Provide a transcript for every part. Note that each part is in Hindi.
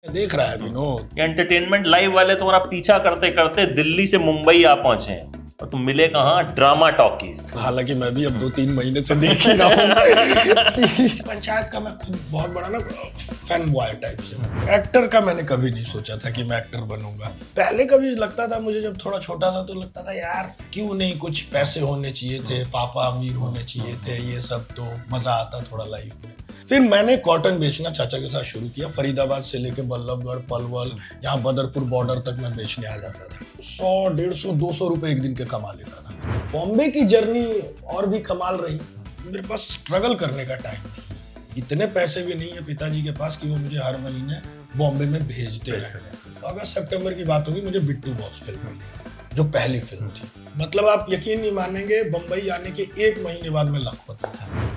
देख रहा है विनोद। एंटरटेनमेंट लाइव वाले तुम्हारा पीछा करते करते दिल्ली से मुंबई आ पहुंचे हैं और तुम मिले कहाँ? Drama talkies. हालांकि मैं भी अब 2-3 महीने से देख ही रहा हूँ। पंचायत का मैं खुद बहुत बड़ा ना फैन बॉय टाइप से। एक्टर का मैंने कभी नहीं सोचा था कि मैं एक्टर बनूंगा। पहले कभी लगता था मुझे, जब थोड़ा छोटा था तो लगता था यार क्यों नहीं, कुछ पैसे होने चाहिए थे, पापा अमीर होने चाहिए थे, ये सब तो मजा आता थोड़ा लाइफ में। फिर मैंने कॉटन बेचना चाचा के साथ शुरू किया। फरीदाबाद से लेके बल्लभगढ़, पलवल, यहाँ बदरपुर बॉर्डर तक मैं बेचने आ जाता था। 100, 150, 200 रुपए एक दिन के कमा लेता था। बॉम्बे की जर्नी और भी कमाल रही। मेरे पास स्ट्रगल करने का टाइम नहीं, इतने पैसे भी नहीं है पिताजी के पास कि वो मुझे हर महीने बॉम्बे में भेजते रहे। अगस्त सितंबर की बात होगी, मुझे बिट्टू बॉस फिल्म मिली, जो पहली फिल्म थी। मतलब आप यकीन नहीं मानेंगे, बम्बई आने के 1 महीने बाद मैं लखपत था।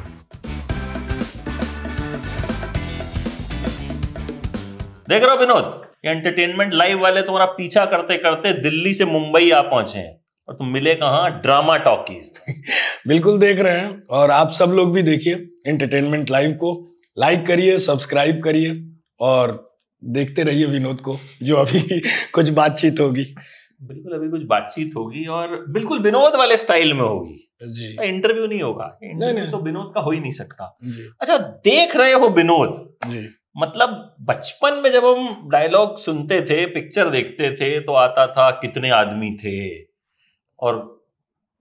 देख रहे हो विनोद, एंटरटेनमेंट लाइव वाले तुम्हारा पीछा करते करते दिल्ली से मुंबई आ पहुंचे हैं और तुम मिले कहाँ? Drama talkies. बिल्कुल देख रहे हैं, और आप सब लोग भी देखिए एंटरटेनमेंट लाइव को। लाइक करिए, सब्सक्राइब करिए और देखते रहिए विनोद को, जो अभी कुछ बातचीत होगी। बिल्कुल अभी कुछ बातचीत होगी और बिल्कुल विनोद वाले स्टाइल में होगी जी। इंटरव्यू नहीं होगा। इंटरव्यू नहीं। तो विनोद का हो ही नहीं सकता जी। अच्छा, देख रहे हो विनोद जी। मतलब बचपन में जब हम डायलॉग सुनते थे, पिक्चर देखते थे तो आता था कितने आदमी थे और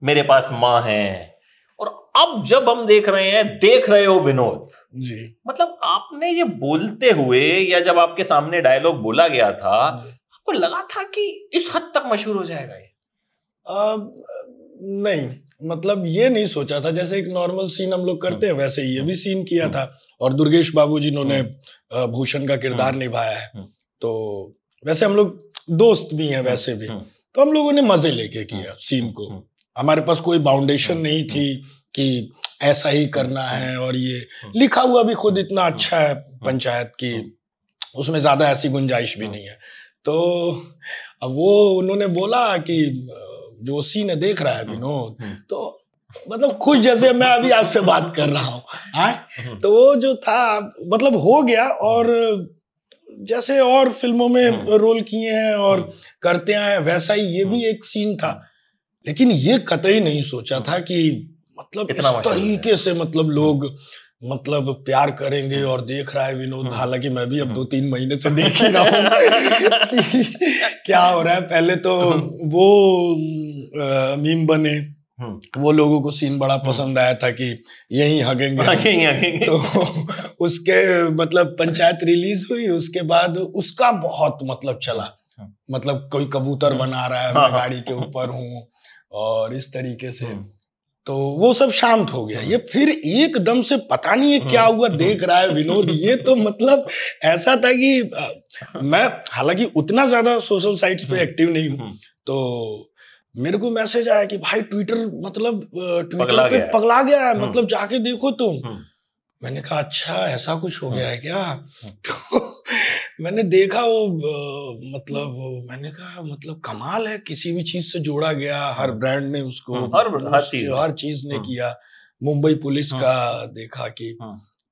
मेरे पास माँ है, और अब जब हम देख रहे हो विनोद जी। मतलब आपने ये बोलते हुए या जब आपके सामने डायलॉग बोला गया था, आपको लगा था कि इस हद तक मशहूर हो जाएगा ये? नहीं, मतलब ये नहीं सोचा था। जैसे एक नॉर्मल सीन हम लोग करते हैं वैसे ये भी सीन किया था। और दुर्गेश बाबू जिन्होंने भूषण का किरदार निभाया है, तो वैसे हम लोग दोस्त भी हैं वैसे भी, तो हम लोगों ने मजे लेके किया सीन को। हमारे पास कोई बाउंडेशन नहीं थी कि ऐसा ही करना है, और ये लिखा हुआ भी खुद इतना अच्छा है पंचायत की, उसमें ज्यादा ऐसी गुंजाइश भी नहीं है। तो अब वो उन्होंने बोला कि जो सीन देख रहा है विनोद, तो मतलब खुश जैसे मैं अभी आपसे बात कर रहा हूँ। तो वो जो था मतलब हो गया, और जैसे और फिल्मों में रोल किए हैं और करते आए वैसा ही ये भी एक सीन था। लेकिन ये कतई नहीं सोचा था कि मतलब इस तरीके से मतलब लोग मतलब प्यार करेंगे। और देख रहा है विनोद, हालांकि मैं भी अब 2-3 महीने से देख ही रहा हूँ क्या हो रहा है। पहले तो वो मीम बने, वो लोगों को सीन बड़ा पसंद आया था कि यही हगेंगे। तो उसके मतलब पंचायत रिलीज हुई, उसके बाद उसका बहुत मतलब चला, मतलब कोई कबूतर बना रहा है, मैं गाड़ी के ऊपर हूँ और इस तरीके से। तो वो सब शांत हो गया। ये फिर एकदम से पता नहीं है क्या हुआ, देख रहा है विनोद। ये तो मतलब ऐसा था कि मैं हालांकि उतना ज्यादा सोशल साइट्स पे एक्टिव नहीं हूँ, तो मेरे को मैसेज आया कि भाई ट्विटर मतलब ट्विटर पे पगला गया है, मतलब जाके देखो तुम। मैंने कहा अच्छा ऐसा कुछ हो गया है क्या? तो मैंने देखा वो मतलब मैंने कहा मतलब कमाल है, किसी भी चीज से जोड़ा गया, हर ब्रांड ने उसको हर चीज ने किया। मुंबई पुलिस का देखा कि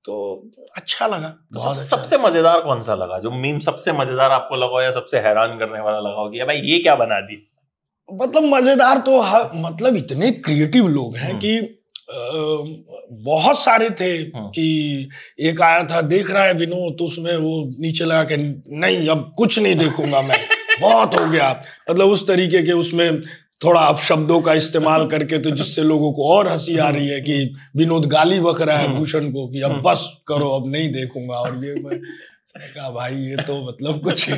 तो अच्छा लगा। तो सबसे मजेदार कौन सा लगा? जो मीम सबसे मजेदार आपको लगा या सबसे हैरान करने वाला लगा हो कि भाई ये क्या बना दी? मतलब मजेदार तो मतलब इतने क्रिएटिव लोग हैं कि बहुत सारे थे कि एक आया था देख रहा है विनोद, तो उसमें वो नीचे लगा के नहीं अब कुछ नहीं देखूंगा मैं, बहुत हो गया, मतलब उस तरीके के उसमें थोड़ा अपशब्दों का इस्तेमाल करके, तो जिससे लोगों को और हंसी आ रही है कि विनोद गाली बक रहा है भूषण को कि अब बस करो, अब नहीं देखूंगा। और ये मैंने कहा भाई ये तो मतलब कुछ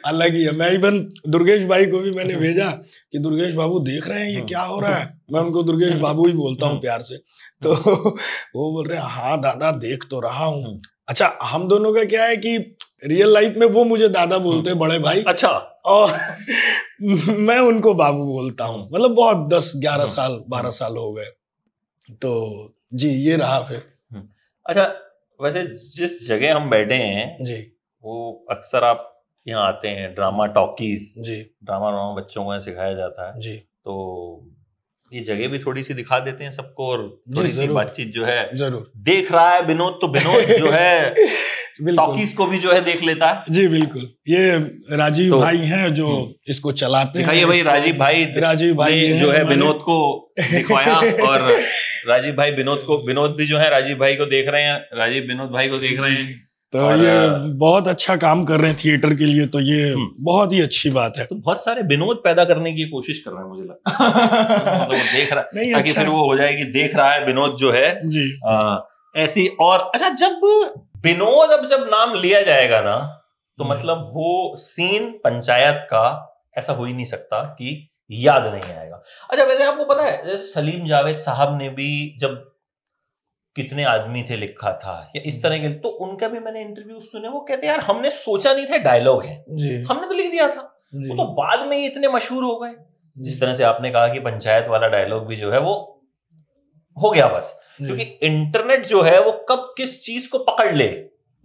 अलग ही है। मैं इवन दुर्गेश भाई को भी मैंने भेजा कि दुर्गेश बाबू देख रहे हैं ये क्या हो रहा है। मैं उनको दुर्गेश बाबू ही बोलता हूँ प्यार से। तो वो बोल रहे हैं हाँ दादा देख तो रहा हूँ। अच्छा हम दोनों का क्या है कि रियल लाइफ में वो मुझे दादा बोलते हैं, बड़े भाई। अच्छा। और मैं उनको बाबू बोलता हूँ। मतलब बहुत 10-11 साल 12 साल हो गए। तो जी ये रहा फिर। अच्छा वैसे जिस जगह हम बैठे हैं जी वो अक्सर आप यहाँ आते हैं ड्रामा टॉकीज। जी ड्रामा बच्चों को सिखाया जाता है जी। तो ये जगह भी थोड़ी सी दिखा देते हैं सबको, और थोड़ी सी बातचीत जो है जरूर देख रहा है विनोद, तो विनोद जो है टॉकीज को भी जो है देख लेता है। जी बिल्कुल, ये राजीव भाई हैं जो इसको चलाते हैं। दिखाइए भाई, राजीव भाई जो है विनोद को दिखाया, और राजीव भाई विनोद भी जो है राजीव भाई को देख रहे हैं, राजीव विनोद भाई को देख रहे हैं। तो ये बहुत अच्छा काम कर रहे हैं थिएटर के लिए, तो ये बहुत ही अच्छी बात है। तो बहुत सारे विनोद पैदा करने की कोशिश कर रहे हैं, मुझे लगता है मतलब वो देख रहा है, ताकि फिर वो हो जाए कि देख रहा है विनोद जो है जी ऐसी। और अच्छा, जब विनोद अब जब नाम लिया जाएगा ना, तो मतलब वो सीन पंचायत का ऐसा हो ही नहीं सकता कि याद नहीं आएगा। अच्छा, वैसे आपको पता है जैसे सलीम जावेद साहब ने भी जब कितने आदमी थे लिखा था, या इस तरह के, तो उनका भी मैंने इंटरव्यू सुने, वो कहते यार हमने सोचा नहीं था डायलॉग है, हमने तो लिख दिया था, वो तो बाद में ही इतने मशहूर हो गए। जिस तरह से आपने कहा कि पंचायत वाला डायलॉग भी जो है वो हो गया बस, क्योंकि इंटरनेट जो है वो कब किस चीज को पकड़ ले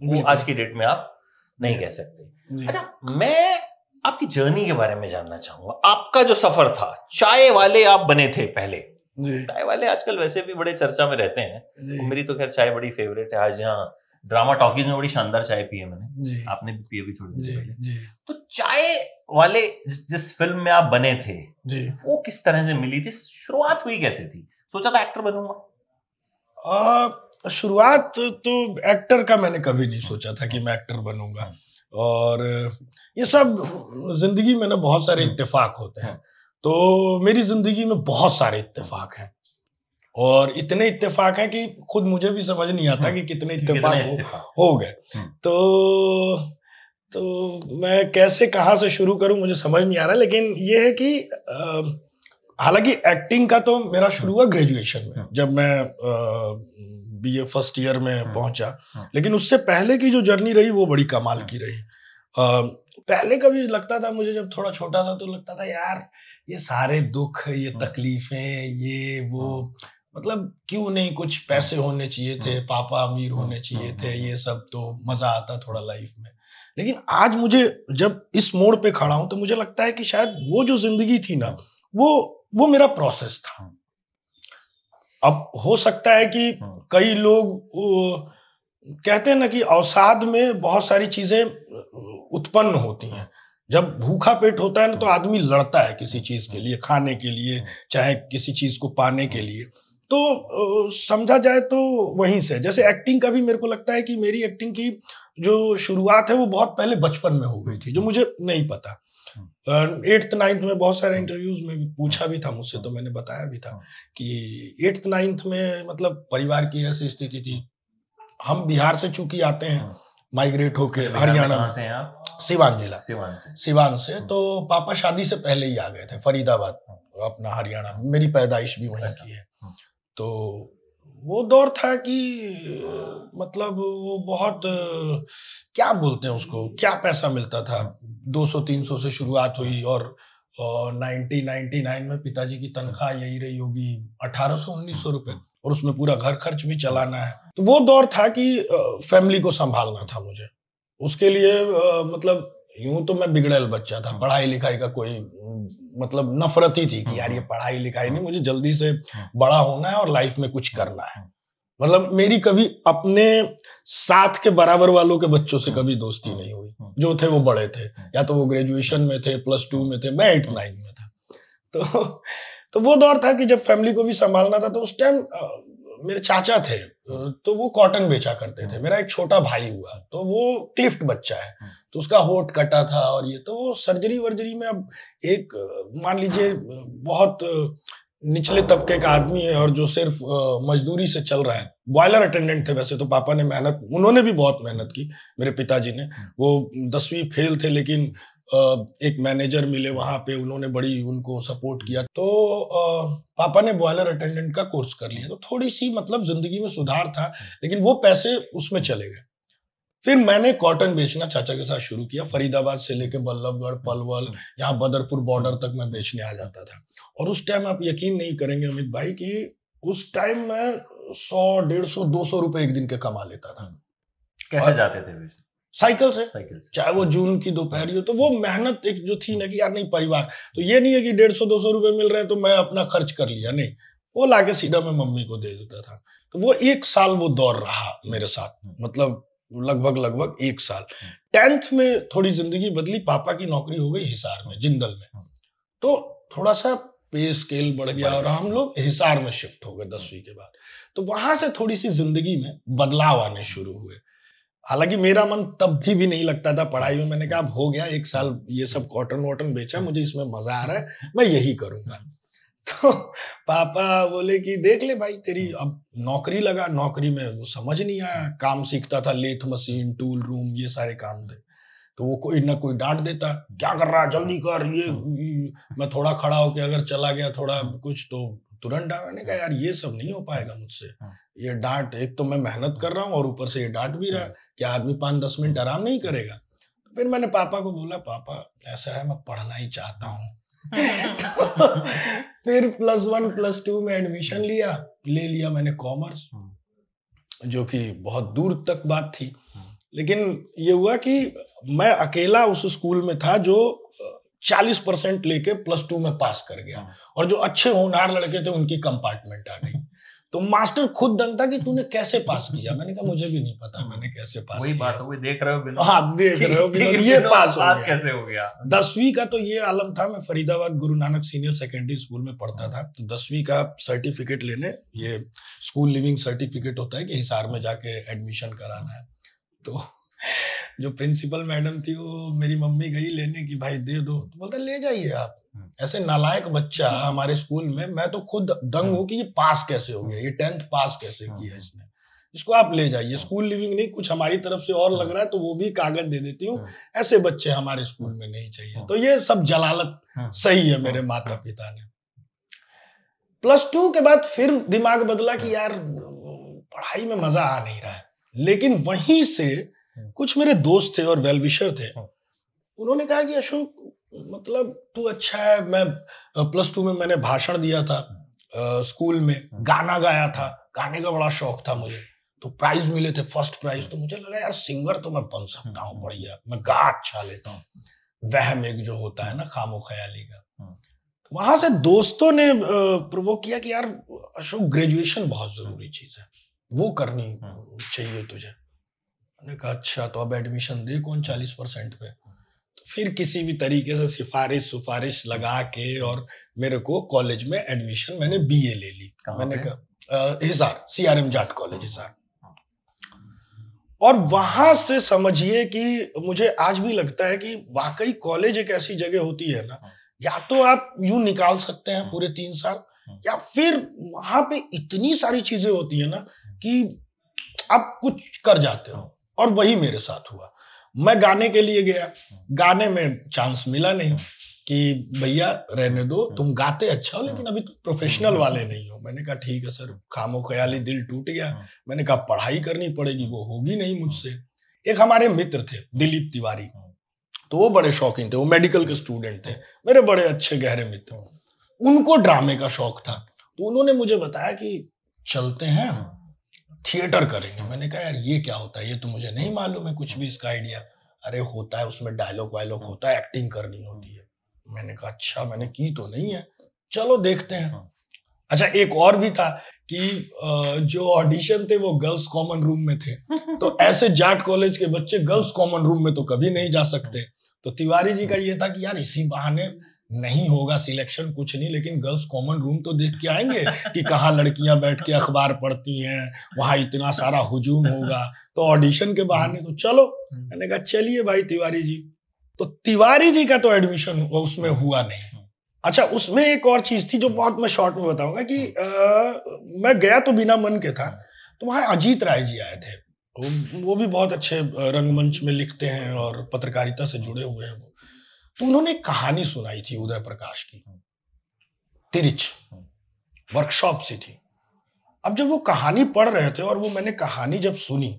वो आज की डेट में आप नहीं कह सकते। अच्छा, मैं आपकी जर्नी के बारे में जानना चाहूंगा। आपका जो सफर था, चाय वाले आप बने थे पहले, चाय वाले आजकल वैसे भी बड़े चर्चा में रहते हैं, मेरी तो खैर चाय बड़ी फेवरेट है। आज यहाँ ड्रामा टॉकीज में बड़ी शानदार चाय पी है मैंने, आपने भी पी अभी थोड़ी देर पहले। तो चाय वाले जिस फिल्म में आप बने थे वो किस तरह से मिली थी, शुरुआत हुई कैसे थी? सोचा था एक्टर बनूंगा? शुरुआत तो एक्टर का मैंने कभी नहीं सोचा था कि मैं एक्टर बनूंगा, और ये सब जिंदगी में ना बहुत सारे इत्तेफाक होते हैं, तो मेरी जिंदगी में बहुत सारे इत्तेफाक हैं, और इतने इत्तेफाक हैं कि खुद मुझे भी समझ नहीं आता कि कितने इत्तेफाक हो गए। तो मैं कैसे कहाँ से शुरू करूं मुझे समझ नहीं आ रहा, लेकिन ये है कि हालांकि एक्टिंग का तो मेरा शुरू हुआ ग्रेजुएशन में, जब मैं बीए फर्स्ट ईयर में पहुंचा, लेकिन उससे पहले की जो जर्नी रही वो बड़ी कमाल की रही। पहले कभी लगता था मुझे, जब थोड़ा छोटा था तो लगता था यार ये सारे दुख, ये तकलीफें, ये वो, मतलब क्यों नहीं कुछ पैसे होने चाहिए थे, पापा अमीर होने चाहिए थे, ये सब तो मजा आता थोड़ा लाइफ में। लेकिन आज मुझे जब इस मोड़ पे खड़ा हूं तो मुझे लगता है कि शायद वो जो जिंदगी थी ना, वो मेरा प्रोसेस था। अब हो सकता है कि कई लोग कहते हैं ना कि अवसाद में बहुत सारी चीजें उत्पन्न होती हैं। जब भूखा पेट होता है ना तो आदमी लड़ता है किसी चीज के लिए, खाने के लिए, चाहे किसी चीज को पाने के लिए। तो समझा जाए तो वहीं से, जैसे एक्टिंग का भी मेरे को लगता है कि मेरी एक्टिंग की जो शुरुआत है वो बहुत पहले बचपन में हो गई थी, जो मुझे नहीं पता। 8th 9th में बहुत सारे इंटरव्यूज में पूछा भी था मुझसे, तो मैंने बताया भी था कि 8th 9th में मतलब परिवार की ऐसी स्थिति थी, हम बिहार से चूंकि आते हैं माइग्रेट होके हरियाणा में, सिवान से, तो पापा शादी से पहले ही आ गए थे फरीदाबाद, अपना हरियाणा, मेरी पैदाइश भी वहीं की है। तो वो दौर था कि मतलब वो बहुत क्या बोलते हैं उसको, क्या पैसा मिलता था, 200-300 से शुरुआत हुई, और 1999 में पिताजी की तनख्वाह यही रही होगी 1800-1900 रुपए, और उसमें पूरा घर खर्च भी चलाना है। तो वो दौर था कि फैमिली को संभालना था मुझे। उसके लिए मतलब यूं तो मैं बिगड़ैल बच्चा था, पढ़ाई लिखाई का कोई मतलब नफरत ही थी कि यार ये पढ़ाई लिखाई नहीं, मुझे जल्दी से बड़ा होना है और लाइफ में कुछ करना है। मतलब मेरी कभी अपने साथ के बराबर वालों के बच्चों से कभी दोस्ती नहीं हुई, जो थे वो बड़े थे, या तो वो ग्रेजुएशन में थे, +2 में थे, मैं 8th 9th में था। तो वो दौर था कि जब फैमिली को भी संभालना था, तो उस टाइम मेरे चाचा थे, तो वो कॉटन बेचा करते थे। मेरा एक छोटा भाई हुआ, तो वो क्लिफ्ट बच्चा है, तो उसका होठ कटा था, और ये तो वो सर्जरी वर्जरी में, अब एक मान लीजिए बहुत निचले तबके का आदमी है और जो सिर्फ मजदूरी से चल रहा है। बॉयलर अटेंडेंट थे वैसे तो, पापा ने मेहनत, उन्होंने भी बहुत मेहनत की, मेरे पिताजी ने। वो 10वीं फेल थे, लेकिन एक मैनेजर मिले वहां पे, उन्होंने बड़ी उनको सपोर्ट किया, तो पापा ने बॉयलर अटेंडेंट का कोर्स कर लिया, तो थोड़ी सी मतलब जिंदगी में सुधार था, लेकिन वो पैसे उसमें चले गए। फिर मैंने कॉटन बेचना चाचा के साथ शुरू किया, फरीदाबाद से लेके बल्लभगढ़, पलवल, यहाँ बदरपुर बॉर्डर तक मैं बेचने आ जाता था। और उस टाइम आप यकीन नहीं करेंगे अमित भाई कि उस टाइम मैं 100, 150, 200 रुपए एक दिन के कमा लेता था। कैसे जाते थे? साइकिल से, चाहे वो जून की दोपहर हो। तो वो मेहनत एक जो थी ना कि यार नहीं परिवार, तो ये नहीं है कि 150-200 रुपए मिल रहे हैं तो मैं अपना खर्च कर लिया, नहीं, वो लाके सीधा मैं मम्मी को दे देता था। तो वो 1 साल वो दौर रहा मेरे साथ, मतलब लगभग 1 साल। 10th में थोड़ी जिंदगी बदली, पापा की नौकरी हो गई हिसार में, जिंदल में, तो थोड़ा सा पे स्केल बढ़ गया और हम लोग हिसार में शिफ्ट हो गए 10वीं के बाद। तो वहां से थोड़ी सी जिंदगी में बदलाव आने शुरू हुए। हालांकि मेरा मन तब भी नहीं लगता था पढ़ाई में। मैंने कहा अब हो गया 1 साल ये सब कॉटन वॉटन बेचा, मुझे इसमें मजा आ रहा है, मैं यही करूंगा। तो पापा बोले कि देख ले भाई तेरी अब नौकरी लगा। नौकरी में वो समझ नहीं आया, काम सीखता था, लेथ मशीन, टूल रूम, ये सारे काम थे। तो वो कोई ना कोई डांट देता, क्या कर रहा है, जल्दी कर, ये मैं थोड़ा खड़ा होके अगर चला गया थोड़ा कुछ तो तुरंत डांट। मैंने कहा यार ये सब नहीं हो पाएगा मुझसे, ये डांट, एक तो मैं मेहनत कर रहा हूँ और ऊपर से ये डांट भी रहा है, क्या आदमी 5-10 मिनट आराम नहीं करेगा। फिर मैंने पापा को बोला, पापा ऐसा है मैं पढ़ना ही चाहता हूँ। तो फिर +1 +2 में एडमिशन ले लिया मैंने कॉमर्स, जो कि बहुत दूर तक बात थी। लेकिन ये हुआ कि मैं अकेला उस स्कूल में था जो 40% लेके +2 में पास कर गया, और जो अच्छे होनहार लड़के थे उनकी कंपार्टमेंट आ गई। तो मास्टर खुद दंग था कि तूने कैसे पास किया। मैंने कहा मुझे भी नहीं पता मैंने कैसे पास वही किया। बात हो गई, देख रहे हो बिना, हाँ देख रहे हो बिना, ये पास कैसे हो गया। 10वीं का तो ये आलम था, मैं Faridabad Guru Nanak senior secondary school में पढ़ता था। तो 10वीं का सर्टिफिकेट लेने, ये स्कूल लिविंग सर्टिफिकेट होता है कि हिसार में जाके एडमिशन कराना है। तो जो प्रिंसिपल मैडम थी वो मेरी मम्मी गई लेने की, भाई दे दो। तो बोलता ले जाइए आप, ऐसे नालायक बच्चा हमारे स्कूल में, मैं तो खुद दंग हूं कि ये पास कैसे हो गया, ये 10th पास कैसे किया इसने, इसको आप ले जाइए। स्कूल लिविंग नहीं, कुछ हमारी तरफ से और लग रहा है तो वो भी कागज दे देती हूँ, ऐसे बच्चे हमारे स्कूल में नहीं चाहिए। तो ये सब जलालत सही है मेरे माता पिता ने। +2 के बाद फिर दिमाग बदला कि यार पढ़ाई में मजा आ नहीं रहा है। लेकिन वहीं से कुछ मेरे दोस्त थे और वेलविशर थे, उन्होंने कहा कि अशोक मतलब तू अच्छा है। मैं +2 में मैंने भाषण दिया था स्कूल में, गाना गाया था, गाने का बड़ा शौक था मुझे, तो प्राइज मिले थे, फर्स्ट प्राइज। तो मुझे लगा यार सिंगर तो मैं बन सकता हूँ, बढ़िया, मैं गा अच्छा लेता हूँ। वहम एक जो होता है ना खामो ख्याली का। वहां से दोस्तों ने प्रोवोक किया कि यार अशोक ग्रेजुएशन बहुत जरूरी चीज है, वो करनी चाहिए तुझे। मैंने कहा अच्छा, तो अब एडमिशन दे कौन 40% पे। तो फिर किसी भी तरीके से सिफारिश लगा के और मेरे को कॉलेज में एडमिशन, मैंने BA ले ली। मैंने कहा हिसार, CRM जाट कॉलेज हिसार। और वहां से समझिए कि मुझे आज भी लगता है कि वाकई कॉलेज एक ऐसी जगह होती है ना, या तो आप यूं निकाल सकते हैं पूरे 3 साल, या फिर वहां पे इतनी सारी चीजें होती है ना कि आप कुछ कर जाते हो। और वही मेरे साथ हुआ। मैं गाने के लिए गया, गाने में चांस मिला नहीं कि भैया रहने दो, तुम गाते अच्छा हो लेकिन अभी तुम प्रोफेशनल वाले नहीं हो। मैंने कहा ठीक है सर, खामो ख्याली दिल टूट गया। मैंने कहा पढ़ाई करनी पड़ेगी, वो होगी नहीं मुझसे। एक हमारे मित्र थे दिलीप तिवारी, तो वो बड़े शौकीन थे, वो मेडिकल के स्टूडेंट थे, मेरे बड़े अच्छे गहरे मित्र। उनको ड्रामे का शौक था, तो उन्होंने मुझे बताया कि चलते हैं थिएटर करेंगे। मैंने कहा यार ये क्या होता है, ये तो मुझे नहीं मालूम है कुछ भी इसका आइडिया। अरे होता है, उसमें डायलॉग वायलॉग होता है, एक्टिंग करनी होती है। मैंने कहा अच्छा, मैंने की तो नहीं है, चलो देखते हैं। अच्छा एक और भी था कि जो ऑडिशन थे वो गर्ल्स कॉमन रूम में थे, तो ऐसे जाट कॉलेज के बच्चे गर्ल्स कॉमन रूम में तो कभी नहीं जा सकते। तो तिवारी जी का ये था कि यार इसी बहाने नहीं होगा सिलेक्शन कुछ नहीं, लेकिन गर्ल्स कॉमन रूम तो देख के आएंगे कि कहाँ लड़कियां बैठ के अखबार पढ़ती हैं, वहां इतना सारा हुजूम होगा, तो ऑडिशन के बहाने तो चलो। मैंने कहा चलिए भाई तिवारी जी। तो तिवारी जी का तो एडमिशन उसमें हुआ नहीं। अच्छा उसमें एक और चीज थी जो बहुत मैं शॉर्ट में बताऊंगा कि मैं गया तो बिना मन के था। तो वहां अजीत राय जी आए थे, वो भी बहुत अच्छे रंगमंच में लिखते हैं और पत्रकारिता से जुड़े हुए हैं। तो उन्होंने एक कहानी सुनाई थी उदय प्रकाश की, तिरिच, वर्कशॉप सी थी। अब जब वो कहानी पढ़ रहे थे और वो मैंने कहानी जब सुनी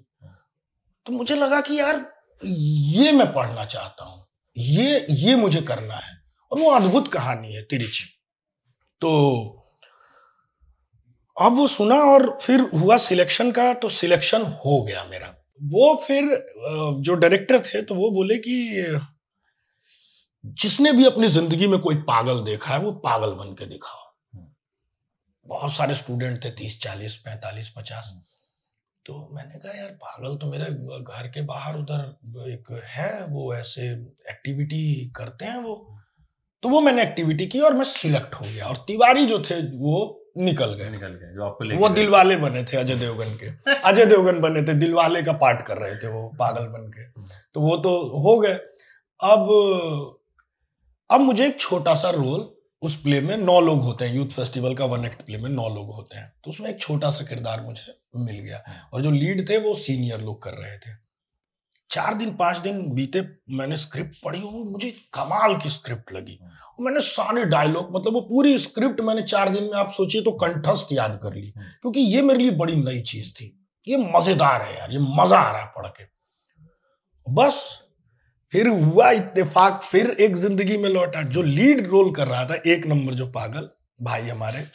तो मुझे लगा कि यार ये मैं पढ़ना चाहता हूं, ये मुझे करना है। और वो अद्भुत कहानी है तिरिच। तो अब वो सुना और फिर हुआ सिलेक्शन का, तो सिलेक्शन हो गया मेरा। वो फिर जो डायरेक्टर थे तो वो बोले कि जिसने भी अपनी जिंदगी में कोई पागल देखा है वो पागल बन के दिखाओ। बहुत सारे स्टूडेंट थे, 30, 40, 45, 50। तो मैंने कहा यार पागल तो मेरे घर के बाहर उधर एक है, वो ऐसे एक्टिविटी करते हैं वो। तो वो मैंने एक्टिविटी की और मैं सिलेक्ट हो गया, और तिवारी जो थे वो निकल गए जो आपको वो दिलवाले बने थे, अजय देवगन के। अजय देवगन बने थे, दिलवाले का पार्ट कर रहे थे वो पागल बन के। तो वो तो हो गए। अब मुझे एक छोटा सा रोल उस प्ले में, 9 लोग होते हैं, यूथ फेस्टिवल का 1 एक्ट प्ले में 9 लोग होते हैं, तो उसमें एक छोटा सा किरदार मुझे मिल गया। और जो लीड थे वो सीनियर लोग कर रहे थे। 4 दिन 5 दिन बीते, मैंने स्क्रिप्ट पढ़ी, वो मुझे कमाल की स्क्रिप्ट लगी। मैंने सारे डायलॉग, मतलब वो पूरी स्क्रिप्ट मैंने 4 दिन में, आप सोचिए तो कंठस्थ याद कर ली, क्योंकि ये मेरे लिए बड़ी नई चीज थी। ये मजेदार है यार, ये मजा आ रहा है पढ़ के। बस फिर हुआ इत्तेफाक, फिर एक जिंदगी में लौटा। जो लीड रोल कर रहा था, 1 नंबर जो पागल भाई हमारे,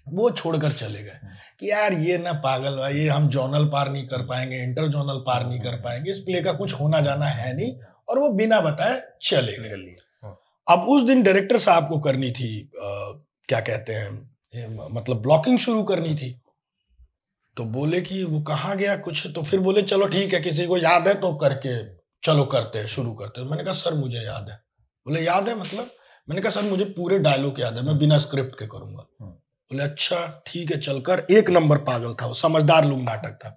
वो छोड़कर चले गए कि यार ये ना पागल भाई, ये हम जोनल पार नहीं कर पाएंगे, इंटर जोनल पार नहीं कर पाएंगे, इस प्ले का कुछ होना जाना है नहीं, और वो बिना बताए चले गए। अब उस दिन डायरेक्टर साहब को करनी थी क्या कहते हैं, मतलब ब्लॉकिंग शुरू करनी थी। तो बोले कि वो कहाँ गया कुछ, तो फिर बोले चलो ठीक है, किसी को याद है तो करके चलो करते हैं, शुरू करते हैं। मैंने कहा सर मुझे याद है। बोले याद है मतलब? मैंने कहा सर मुझे पूरे डायलॉग याद है, मैं बिना स्क्रिप्ट के करूंगा। बोले अच्छा ठीक है चलकर। 1 नंबर पागल था वो, समझदार लोग नाटक था।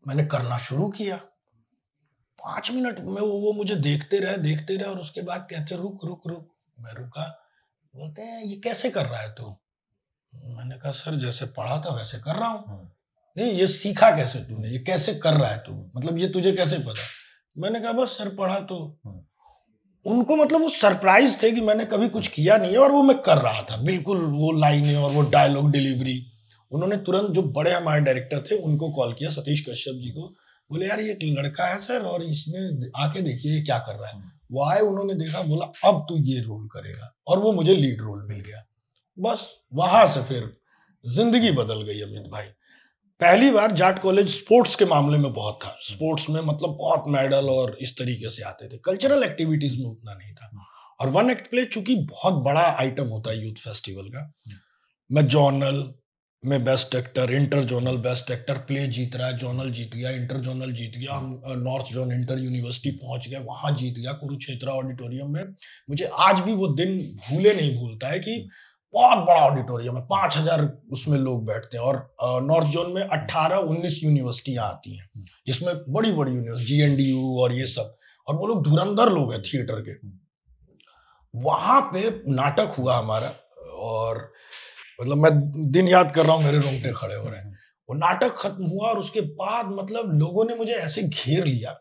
मैंने करना शुरू किया। 5 मिनट में वो मुझे देखते रहे, और उसके बाद कहते रुक रुक रुक। मैं रुका। बोलते हैं ये कैसे कर रहा है तू? मैंने कहा सर जैसे पढ़ा था वैसे कर रहा हूँ। नहीं ये सीखा कैसे तूने, ये कैसे कर रहा है तू, मतलब ये तुझे कैसे पता? मैंने कहा बस सर पढ़ा तो। उनको मतलब वो सरप्राइज थे कि मैंने कभी कुछ किया नहीं है और वो मैं कर रहा था बिल्कुल, वो लाइनें और वो डायलॉग डिलीवरी। उन्होंने तुरंत, जो बड़े हमारे डायरेक्टर थे उनको कॉल किया, सतीश कश्यप जी को। बोले यार ये एक लड़का है सर, और इसमें आके देखिए ये क्या कर रहा है। वो आए, उन्होंने देखा, बोला अब तू ये रोल करेगा, और वो मुझे लीड रोल मिल गया। बस वहां से फिर जिंदगी बदल गई अमित भाई। पहली बार जाट कॉलेज स्पोर्ट्स के मामले में बहुत था, स्पोर्ट्स में मतलब बहुत मेडल और इस तरीके से आते थे, कल्चरल एक्टिविटीज में उतना नहीं था। और 1 एक्ट प्ले चूंकि बहुत बड़ा आइटम होता है यूथ फेस्टिवल का, मैं जोनल में best actor, inter zonal best actor, play जीत रहा है, जोनल जीत गया, इंटर जोनल जीत गया, हम नॉर्थ जोन इंटर यूनिवर्सिटी पहुंच गए, वहां जीत गया कुरुक्षेत्र ऑडिटोरियम में। मुझे आज भी वो दिन भूले नहीं भूलता है कि बहुत बड़ा ऑडिटोरियम है, 5000 उसमें लोग बैठते हैं, और नॉर्थ जोन में 18-19 यूनिवर्सिटियां आती हैं, जिसमें बड़ी बड़ी यूनिवर्सिटी, GNDU और ये सब, और वो लोग धुरंधर लोग हैं थिएटर के। वहां पे नाटक हुआ हमारा, और मतलब मैं दिन याद कर रहा हूँ, मेरे रोंगटे खड़े हो रहे हैं। वो नाटक खत्म हुआ और उसके बाद मतलब लोगों ने मुझे ऐसे घेर लिया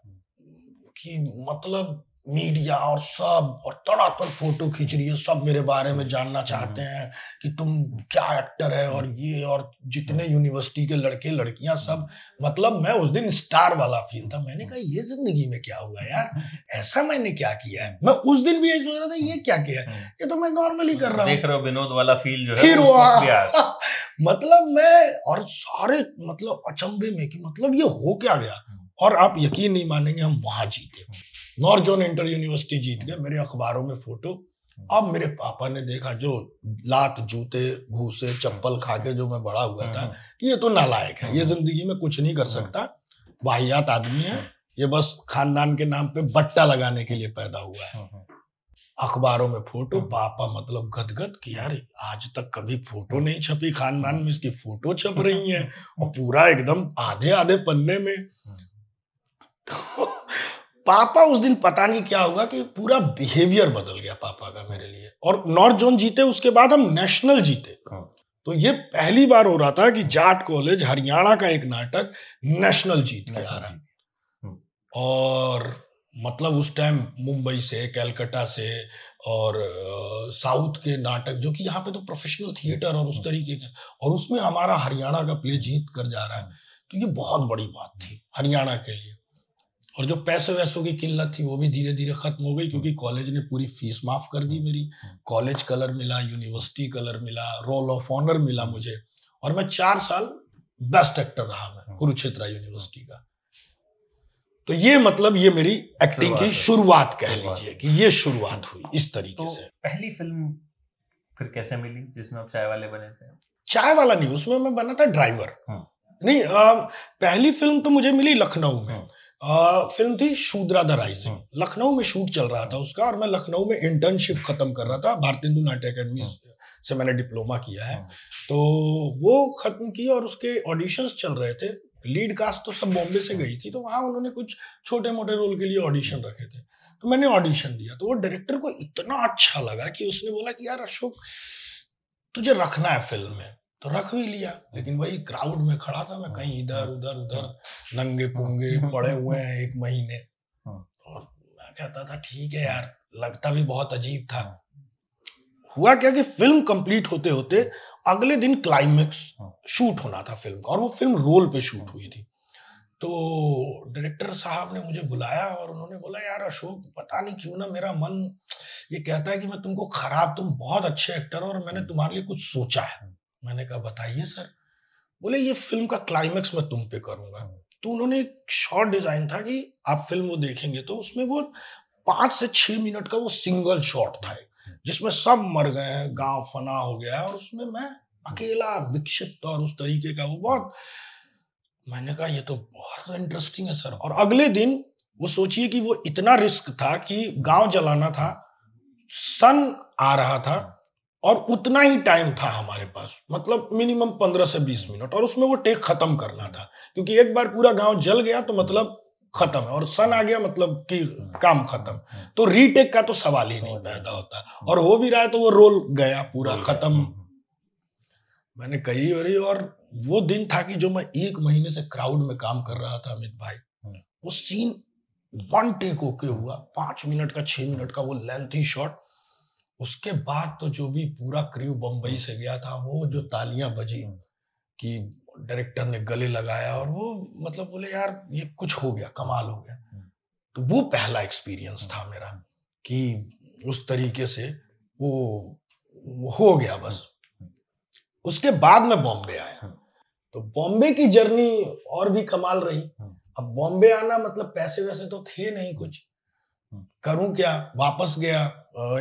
कि मतलब मीडिया और सब, और तड़ातड़ फोटो खींच रही है, सब मेरे बारे में जानना चाहते हैं कि तुम क्या एक्टर है, और ये, और जितने यूनिवर्सिटी के लड़के लड़कियां सब, मतलब मैं उस दिन स्टार वाला फील था। मैंने कहा ये जिंदगी में क्या हुआ यार, ऐसा मैंने क्या किया है? मैं उस दिन भी यही सोच रहा था, ये क्या किया है, ये तो मैं नॉर्मली कर रहा हूँ। देख रहे हो विनोद वाला फील जो है फिर उस वक्त भी आया। मतलब मैं, और सारे मतलब अचंभे में कि मतलब ये हो क्या गया। और आप यकीन नहीं मानेंगे, हम वहां जीते, नॉर्थ जोन इंटर यूनिवर्सिटी जीत गए, मेरे अखबारों में फोटो। अब मेरे पापा ने देखा, जो लात जूते भूसे चप्पल खा के जो मैं बड़ा हुआ था, कि ये तो नालायक है, ये जिंदगी में कुछ नहीं कर सकता, वाहियात आदमी है, ये बस खानदान के नाम पे बट्टा लगाने के लिए पैदा हुआ है। अखबारों में फोटो, पापा मतलब गदगद कि यार आज तक कभी फोटो नहीं छपी खानदान में, इसकी फोटो छप रही है, और पूरा एकदम आधे आधे पन्ने में। तो पापा उस दिन पता नहीं क्या हुआ कि पूरा बिहेवियर बदल गया पापा का मेरे लिए। और नॉर्थ जोन जीते, उसके बाद हम नेशनल जीते। तो ये पहली बार हो रहा था कि जाट कॉलेज हरियाणा का एक नाटक नेशनल जीत के आ रहा है। और मतलब उस टाइम मुंबई से, कलकत्ता से, और साउथ के नाटक, जो कि यहाँ पे तो प्रोफेशनल थिएटर और उस तरीके का, और उसमें हमारा हरियाणा का प्ले जीत कर जा रहा है। तो ये बहुत बड़ी बात थी हरियाणा के लिए। और जो पैसे वैसों की किल्लत थी वो भी धीरे धीरे खत्म हो गई, क्योंकि कॉलेज ने पूरी फीस माफ कर दी मेरी। कॉलेज कलर मिला, यूनिवर्सिटी कलर मिला, रोल ऑफ ऑनर मिला मुझे, और मैं 4 साल बेस्ट एक्टर रहा मैं कुरुक्षेत्र यूनिवर्सिटी का। तो ये मतलब ये मेरी एक्टिंग की शुरुआत कह लीजिए कि ये शुरुआत हुई इस तरीके से। पहली फिल्म फिर कैसे मिली जिसमें आप चाय वाले बने थे? चाय वाला नहीं, उसमें मैं बना था ड्राइवर। नहीं, पहली फिल्म तो मुझे मिली लखनऊ में। फिल्म थी शूद्रा द राइजिंग। लखनऊ में शूट चल रहा था उसका, और मैं लखनऊ में इंटर्नशिप खत्म कर रहा था। भारतेंदु नाट्य अकेडमी से मैंने डिप्लोमा किया है, तो वो खत्म की और उसके ऑडिशंस चल रहे थे। लीड कास्ट तो सब बॉम्बे से गई थी, तो वहां उन्होंने कुछ छोटे मोटे रोल के लिए ऑडिशन रखे थे, तो मैंने ऑडिशन दिया। तो वो डायरेक्टर को इतना अच्छा लगा कि उसने बोला कि यार अशोक, तुझे रखना है फिल्म में, तो रख भी लिया। लेकिन वही क्राउड में खड़ा था मैं, कहीं इधर उधर उधर, नंगे पुंगे पड़े हुए हैं 1 महीने। और मैं कहता था ठीक है यार, लगता भी बहुत अजीब था। हुआ क्या कि फिल्म कंप्लीट होते होते अगले दिन क्लाइमेक्स शूट होना था फिल्म का, और वो फिल्म रोल पे शूट हुई थी। तो डायरेक्टर साहब ने मुझे बुलाया और उन्होंने बोला, यार अशोक, पता नहीं क्यों ना मेरा मन ये कहता है कि मैं तुमको तुम बहुत अच्छे एक्टर हो और मैंने तुम्हारे लिए कुछ सोचा है। मैंने कहा बताइए सर। बोले ये फिल्म का क्लाइमेक्स मैं तुम पे करूंगा। तो उन्होंने एक शॉर्ट डिजाइन था कि आप फिल्म वो देखेंगे तो उसमें वो 5 से 6 मिनट का वो सिंगल शॉट था जिसमें सब मर गए हैं, गांव फना हो गया है, और उसमें मैं अकेला विक्षिप्त और उस तरीके का वो बहुत, मैंने कहा ये तो बहुत इंटरेस्टिंग है सर। और अगले दिन वो सोचिए कि वो इतना रिस्क था कि गांव जलाना था, सन आ रहा था और उतना ही टाइम था हमारे पास, मतलब मिनिमम 15 से 20 मिनट, और उसमें वो टेक खत्म करना था क्योंकि एक बार पूरा गांव जल गया तो मतलब खत्म है, और सन आ गया मतलब कि काम खत्म। तो रीटेक का तो सवाल ही नहीं पैदा होता, और हो भी रहा है तो वो रोल गया पूरा खत्म। मैंने कही और वो दिन था कि जो मैं 1 महीने से क्राउड में काम कर रहा था अमित भाई, वो सीन 1 टेक होके हुआ, 5 मिनट का 6 मिनट का वो लेंथी शॉट। उसके बाद तो जो भी पूरा क्रू बंबई से गया था, वो जो तालियां बजी कि डायरेक्टर ने गले लगाया, और वो मतलब बोले यार ये कुछ हो गया, कमाल हो गया। तो वो पहला एक्सपीरियंस था मेरा कि उस तरीके से वो हो गया बस। उसके बाद मैं बॉम्बे आया, तो बॉम्बे की जर्नी और भी कमाल रही। अब बॉम्बे आना मतलब पैसे वैसे तो थे नहीं कुछ, करूं क्या, वापस गया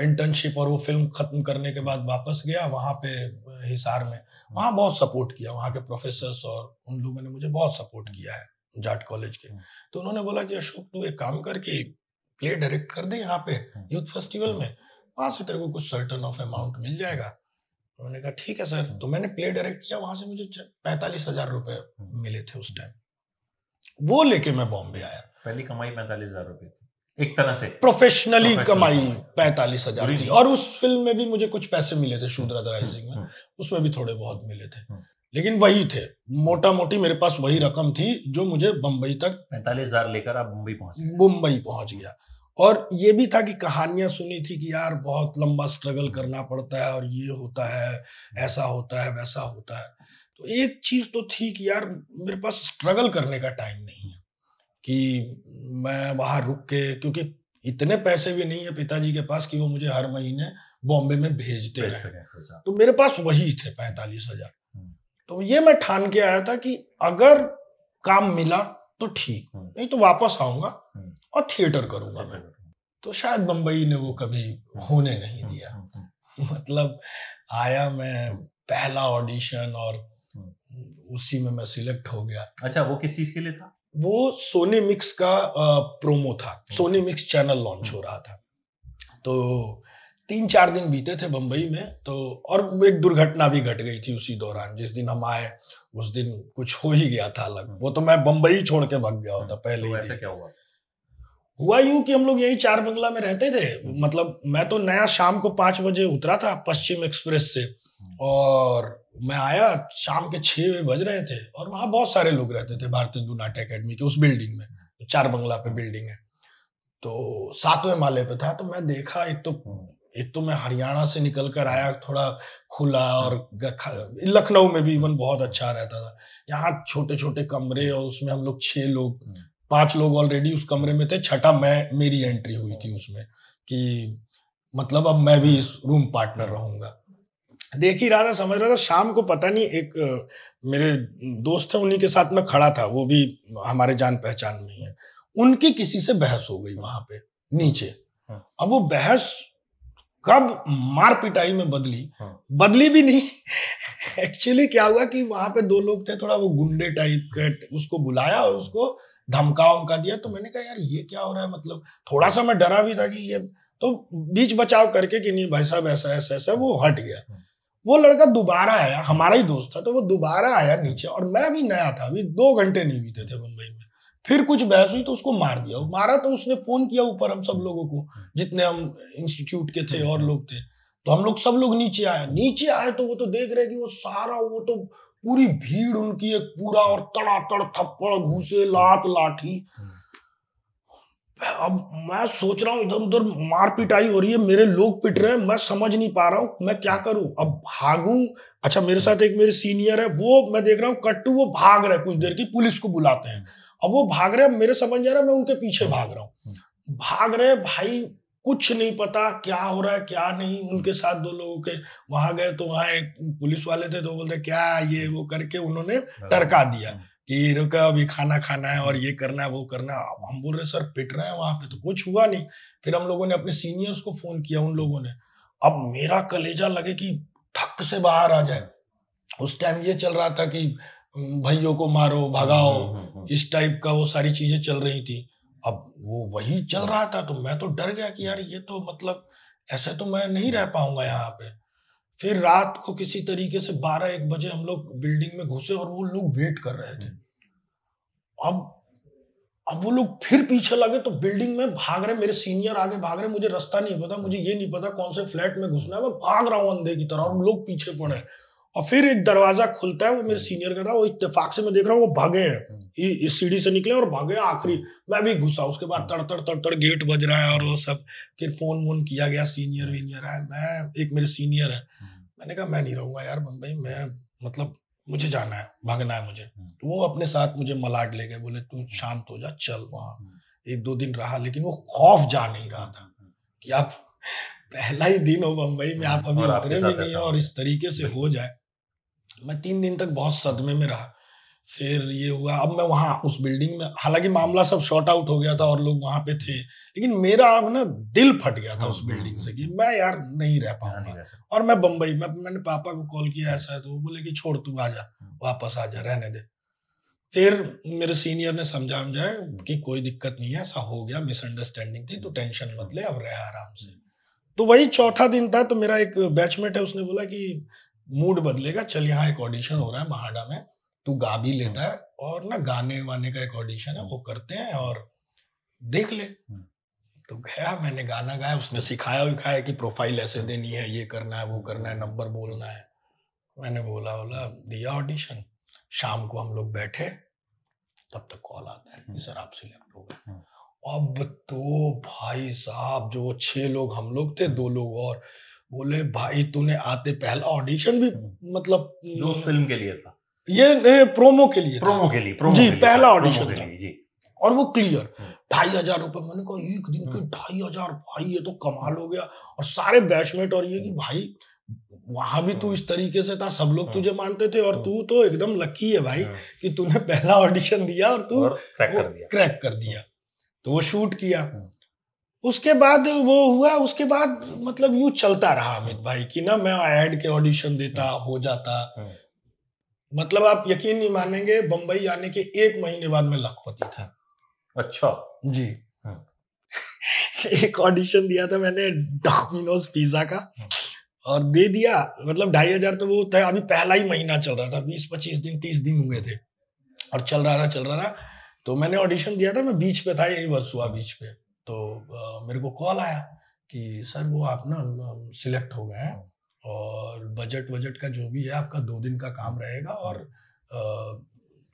इंटर्नशिप, और वो फिल्म खत्म करने के बाद वापस गया वहां पे हिसार में। वहां बहुत सपोर्ट किया वहां के प्रोफेसर्स, और उन लोगों ने मुझे बहुत सपोर्ट किया है जाट कॉलेज के। तो उन्होंने बोला कि अशोक तू एक काम करके प्ले डायरेक्ट कर दे यहाँ पे यूथ फेस्टिवल में, वहां से तेरे को कुछ सर्टन ऑफ अमाउंट मिल जाएगा। उन्होंने कहा ठीक है सर। तो मैंने प्ले डायरेक्ट किया, वहां से मुझे 45,000 रुपए मिले थे उस टाइम। वो लेके मैं बॉम्बे आया। पहली कमाई 45,000 रुपए एक तरह से प्रोफेशनली कमाई 45,000 थी, और उस फिल्म में भी मुझे कुछ पैसे मिले थे शूद्रा द राइजिंग में, उसमें भी थोड़े बहुत मिले थे, लेकिन वही थे, मोटा मोटी मेरे पास वही रकम थी जो मुझे बंबई तक 45,000 लेकर आप मुंबई पहुंच गया। और ये भी था कि कहानियां सुनी थी कि यार बहुत लंबा स्ट्रगल करना पड़ता है, और ये होता है, ऐसा होता है, वैसा होता है। तो एक चीज तो थी कि यार मेरे पास स्ट्रगल करने का टाइम नहीं है कि मैं वहां रुक के, क्योंकि इतने पैसे भी नहीं है पिताजी के पास कि वो मुझे हर महीने बॉम्बे में भेजते रहे। तो मेरे पास वही थे 45,000। तो ये मैं ठान के आया था कि अगर काम मिला तो ठीक, नहीं तो वापस आऊंगा और थिएटर करूंगा मैं। तो शायद बंबई ने वो कभी होने नहीं दिया। मतलब आया मैं, पहला ऑडिशन, और उसी में मैं सिलेक्ट हो गया। अच्छा, वो किस चीज के लिए था? वो सोनी मिक्स का प्रोमो था, सोनी मिक्स चैनल लॉन्च हो रहा था। तो 3-4 दिन बीते थे बंबई में, तो और एक दुर्घटना भी घट गई थी उसी दौरान। जिस दिन हम आए उस दिन कुछ हो ही गया था अलग, वो तो मैं बंबई छोड़ के भाग गया होता पहले ही दिन। क्या हुआ? हुआ यूं कि हम लोग यही 4 बंगला में रहते थे। मतलब मैं तो नया शाम को 5 बजे उतरा था पश्चिम एक्सप्रेस से, और मैं आया शाम के 6 बज रहे थे, और वहां बहुत सारे लोग रहते थे भारतेंदु नाट्य अकेडमी के उस बिल्डिंग में, 4 बंगला पे बिल्डिंग है। तो 7वें माले पे था। तो मैं देखा, एक तो मैं हरियाणा से निकल कर आया, थोड़ा खुला, और लखनऊ में भी इवन बहुत अच्छा रहता था। यहाँ छोटे छोटे कमरे, और उसमें हम लोग 6 लोग, 5 लोग ऑलरेडी उस कमरे में थे, छठा मेरी एंट्री हुई थी उसमें, कि मतलब अब मैं भी इस रूम पार्टनर रहूंगा। देख ही रहा था, समझ रहा था। शाम को पता नहीं, एक मेरे दोस्त थे, उन्हीं के साथ में खड़ा था, वो भी हमारे जान पहचान में ही है। उनकी किसी से बहस हो गई वहां पे नीचे। अब वो बहस कब मार पिटाई में बदली भी नहीं। एक्चुअली क्या हुआ कि वहां पे दो लोग थे, थोड़ा वो गुंडे टाइप के, उसको बुलाया और उसको धमका उमका दिया। तो मैंने कहा यार ये क्या हो रहा है, मतलब थोड़ा सा मैं डरा भी था कि ये, तो बीच बचाव करके कि नहीं भाई साहब ऐसा ऐसा ऐसा, वो हट गया। वो लड़का दोबारा आया, हमारा ही दोस्त था, तो वो दोबारा आया नीचे, और मैं भी नया था, अभी 2 घंटे नहीं बीते थे मुंबई में। फिर कुछ बहस हुई तो उसको मार दिया। मारा तो उसने फोन किया ऊपर हम सब लोगों को, जितने हम इंस्टीट्यूट के थे और लोग थे, तो हम लोग सब लोग नीचे आए तो वो तो देख रहे कि वो सारा, वो तो पूरी भीड़ उनकी एक पूरा, और तड़ातड़ थप्पड़ घूसे लात लाठी। अब मैं सोच रहा हूँ इधर उधर मार पिटाई हो रही है, मेरे लोग पिट रहे हैं, मैं समझ नहीं पा रहा हूँ मैं क्या करूं। अब भागूं, अच्छा मेरे साथ एक मेरे सीनियर है, वो मैं देख रहा हूँ कट्टू वो भाग रहा है कुछ देर की, पुलिस को बुलाते हैं। अब वो भाग रहे हैं, मेरे समझ नहीं आ रहा, मैं उनके पीछे भाग रहा हूँ। भाग रहे भाई, कुछ नहीं पता क्या हो रहा है क्या नहीं। उनके साथ 2 लोगों के वहां गए तो वहां एक पुलिस वाले थे, तो बोलते क्या ये वो करके उन्होंने टरका दिया कि रुका अभी खाना खाना है और ये करना है वो करना है। अब हम बोल रहे सर पिट रहे हैं वहां पे, तो कुछ हुआ नहीं। फिर हम लोगों ने अपने सीनियर्स को फोन किया, उन लोगों ने। अब मेरा कलेजा लगे कि ठक से बाहर आ जाए। उस टाइम ये चल रहा था कि भाइयों को मारो भगाओ, इस टाइप का वो सारी चीजें चल रही थी। अब वो वही चल रहा था, तो मैं तो डर गया कि यार ये तो मतलब ऐसे तो मैं नहीं रह पाऊंगा यहाँ पे। फिर रात को किसी तरीके से 12-1 बजे हम लोग बिल्डिंग में घुसे और वो लोग वेट कर रहे थे। अब वो लोग फिर पीछे लगे तो बिल्डिंग में भाग रहे, मेरे सीनियर आगे भाग रहे, मुझे रास्ता नहीं पता, मुझे ये नहीं पता कौन से फ्लैट में घुसना है, मैं भाग रहा हूँ अंधे की तरह और लोग पीछे पड़े। और फिर एक दरवाजा खुलता है, वो मेरे सीनियर का था, वो इत्तेफाक से मैं देख रहा हूँ वो भागे हैं, इस सीढ़ी से निकले और भागे आखिरी, मैं भी घुसा। उसके बाद तड़तड़ तड़तड़ गेट बज रहा है और वो सब। फिर फोन वोन किया गया, सीनियर वीनियर आए, मैं एक मेरे सीनियर है, मैंने कहा मैं नहीं रहूंगा यार मुंबई, मैं मतलब मुझे जाना है, भागना है मुझे। तो वो अपने साथ मुझे मलाड ले गए, बोले तू शांत हो जा, चल वहां। 1-2 दिन रहा, लेकिन वो खौफ जा नहीं रहा था कि आप पहला ही दिन हो मुंबई में, आप अभी उतरे भी नहीं है और इस तरीके से हो जाए। मैं 3 दिन तक बहुत सदमे में रहा। फिर ये हुआ, अब मैं वहां उस बिल्डिंग में, हालांकि मामला सब शॉर्ट आउट हो गया था और लोग वहां पे थे, लेकिन मेरा अब ना दिल फट गया था उस बिल्डिंग से कि मैं यार नहीं रह पाऊंगा। और मैं बंबई में, मैंने पापा को कॉल किया ऐसा है, तो वो बोले कि छोड़ तू आ जा, वापस आ जा, रहने दे। फिर मेरे सीनियर ने समझा कि कोई दिक्कत नहीं है, ऐसा हो गया, मिसअंडरस्टैंडिंग थी, तो टेंशन मत ले, अब रह आराम से। तो वही चौथा दिन था, तो मेरा एक बैचमेट है, उसने बोला कि मूड बदलेगा, चल यहाँ एक ऑडिशन हो रहा है महाडा में, तू गा भी लेता है, और ना गाने वाने का एक ऑडिशन है, वो करते हैं और देख ले। तो गया, मैंने गाना गाया, उसने सिखाया कि प्रोफाइल ऐसे देनी है, ये करना है वो करना है, नंबर बोलना है। मैंने बोला दिया ऑडिशन। शाम को हम लोग बैठे, तब तक कॉल आता है कि सर आप सिलेक्ट हो गए। अब तो भाई साहब, जो 6 लोग हम लोग थे, 2 लोग और, बोले भाई तूने आते पहला ऑडिशन भी, मतलब जो फिल्म के लिए था, ये प्रोमो के लिए जी, पहला ऑडिशन था जी। और वो क्लियर 2,500 रुपए। मैंने कहा 1 दिन के 2,500, भाई ये तो कमाल हो गया। और सारे बैचमेट, और ये कि भाई वहां भी तू इस तरीके से था, सब लोग तुझे मानते थे, और तू तो एकदम लकी है भाई कि तूने पहला ऑडिशन दिया और तू क्रैक कर दिया। तो वो शूट किया, उसके बाद वो हुआ, उसके बाद मतलब यूं चलता रहा अमित भाई कि ना मैं ऐड के ऑडिशन देता, हो जाता। मतलब आप यकीन नहीं मानेंगे, बंबई आने के 1 महीने बाद मैं लखपति था। अच्छा जी। एक ऑडिशन दिया था मैंने डोमिनोज पिज्जा का, और दे दिया, मतलब 2,500 तो वो था, अभी पहला ही महीना चल रहा था, 20-25 दिन 30 दिन हुए थे, और चल रहा था। तो मैंने ऑडिशन दिया था, मैं बीच पे था, यही वर्सोवा बीच पे। तो मेरे को कॉल आया कि सर वो आप ना सिलेक्ट हो गए हैं, और बजट का जो भी है आपका 2 दिन का काम रहेगा, और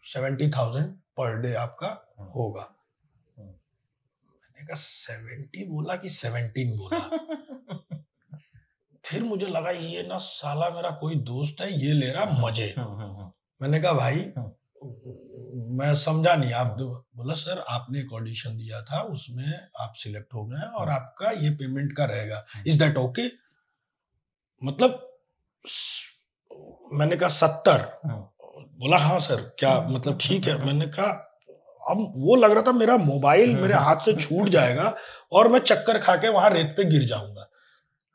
70,000 पर डे आपका होगा। मैंने कहा 70 बोला कि 17 बोला। फिर मुझे लगा ये ना साला मेरा कोई दोस्त है, ये ले रहा मजे। मैंने कहा भाई मैं समझा नहीं, आप बोला सर आपने एक ऑडिशन दिया था, उसमें आप सिलेक्ट हो गए और आपका ये पेमेंट का रहेगा, इज दैट ओके? मतलब मैंने कहा 70। बोला हाँ सर, क्या मतलब ठीक है। मैंने कहा अब वो लग रहा था मेरा मोबाइल मेरे हाथ से छूट जाएगा और मैं चक्कर खा के वहां रेत पे गिर जाऊंगा।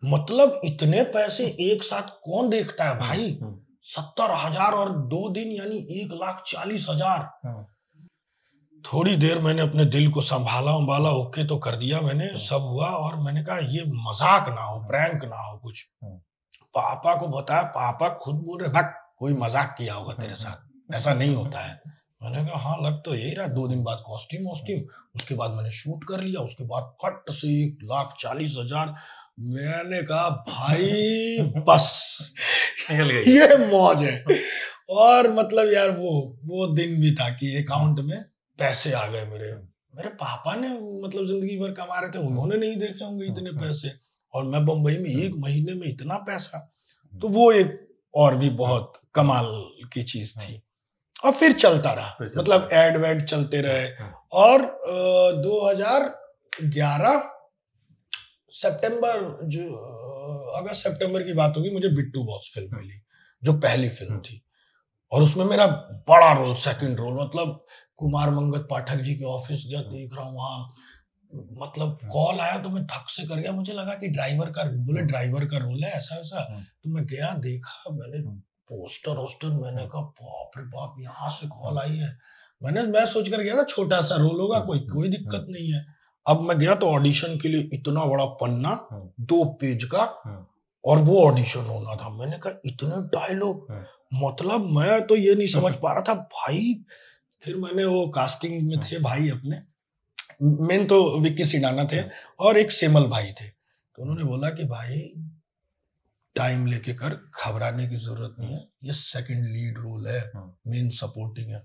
मतलब इतने पैसे एक साथ कौन देखता है भाई? 70,000 और 2 दिन यानी 1,40,000। थोड़ी देर मैंने अपने दिल को संभाला ओके तो कर दिया मैंने, सब हुआ और मैंने कहा ये मजाक ना हो, प्रैंक ना हो कुछ। पापा को बताया, पापा खुद बोल रहे भाग कोई मजाक किया होगा तेरे साथ, ऐसा नहीं होता है। मैंने कहा हाँ लग तो यही रहा। 2 दिन बाद कॉस्ट्यूम, उसके बाद मैंने शूट कर लिया, उसके बाद फट से 1,40,000। मैंने कहा भाई बस ये मौज है। और मतलब यार वो दिन भी था कि अकाउंट में पैसे आ गए मेरे पापा ने मतलब जिंदगी भर कमा रहे थे, उन्होंने नहीं देखे होंगे इतने पैसे, और मैं बंबई में 1 महीने में इतना पैसा। तो वो एक और भी बहुत कमाल की चीज थी। और फिर चलता रहा, मतलब एड वेड चलते रहे। और 2011 सितंबर जो अगस्त सितंबर की बात होगी, मुझे बिट्टू बॉस फिल्म मिली जो पहली फिल्म थी, और उसमें मेरा बड़ा रोल, सेकंड रोल। मतलब कुमार मंगत पाठक जी के ऑफिस गया, देख रहा हूँ वहां, मतलब कॉल आया तो मैं धक से कर गया। मुझे लगा कि ड्राइवर का रोल है ऐसा वैसा। तो मैं गया, देखा, मैंने पोस्टर वोस्टर, मैंने कहा बाप रे बाप यहाँ से कॉल आई है। मैं सोच कर गया था छोटा सा रोल होगा, कोई दिक्कत नहीं है। अब मैं गया तो ऑडिशन के लिए इतना बड़ा पन्ना 2 पेज का, और वो ऑडिशन होना था। मैंने कहा इतने डायलॉग, मतलब मैं तो ये नहीं समझ पा रहा था भाई। फिर मैंने वो कास्टिंग में थे भाई अपने, मेन तो विक्की सिडाना थे और एक सेमल भाई थे। तो उन्होंने बोला कि भाई टाइम लेके कर, घबराने की जरूरत नहीं है, ये सेकंड लीड रोल है, मेन सपोर्टिंग है।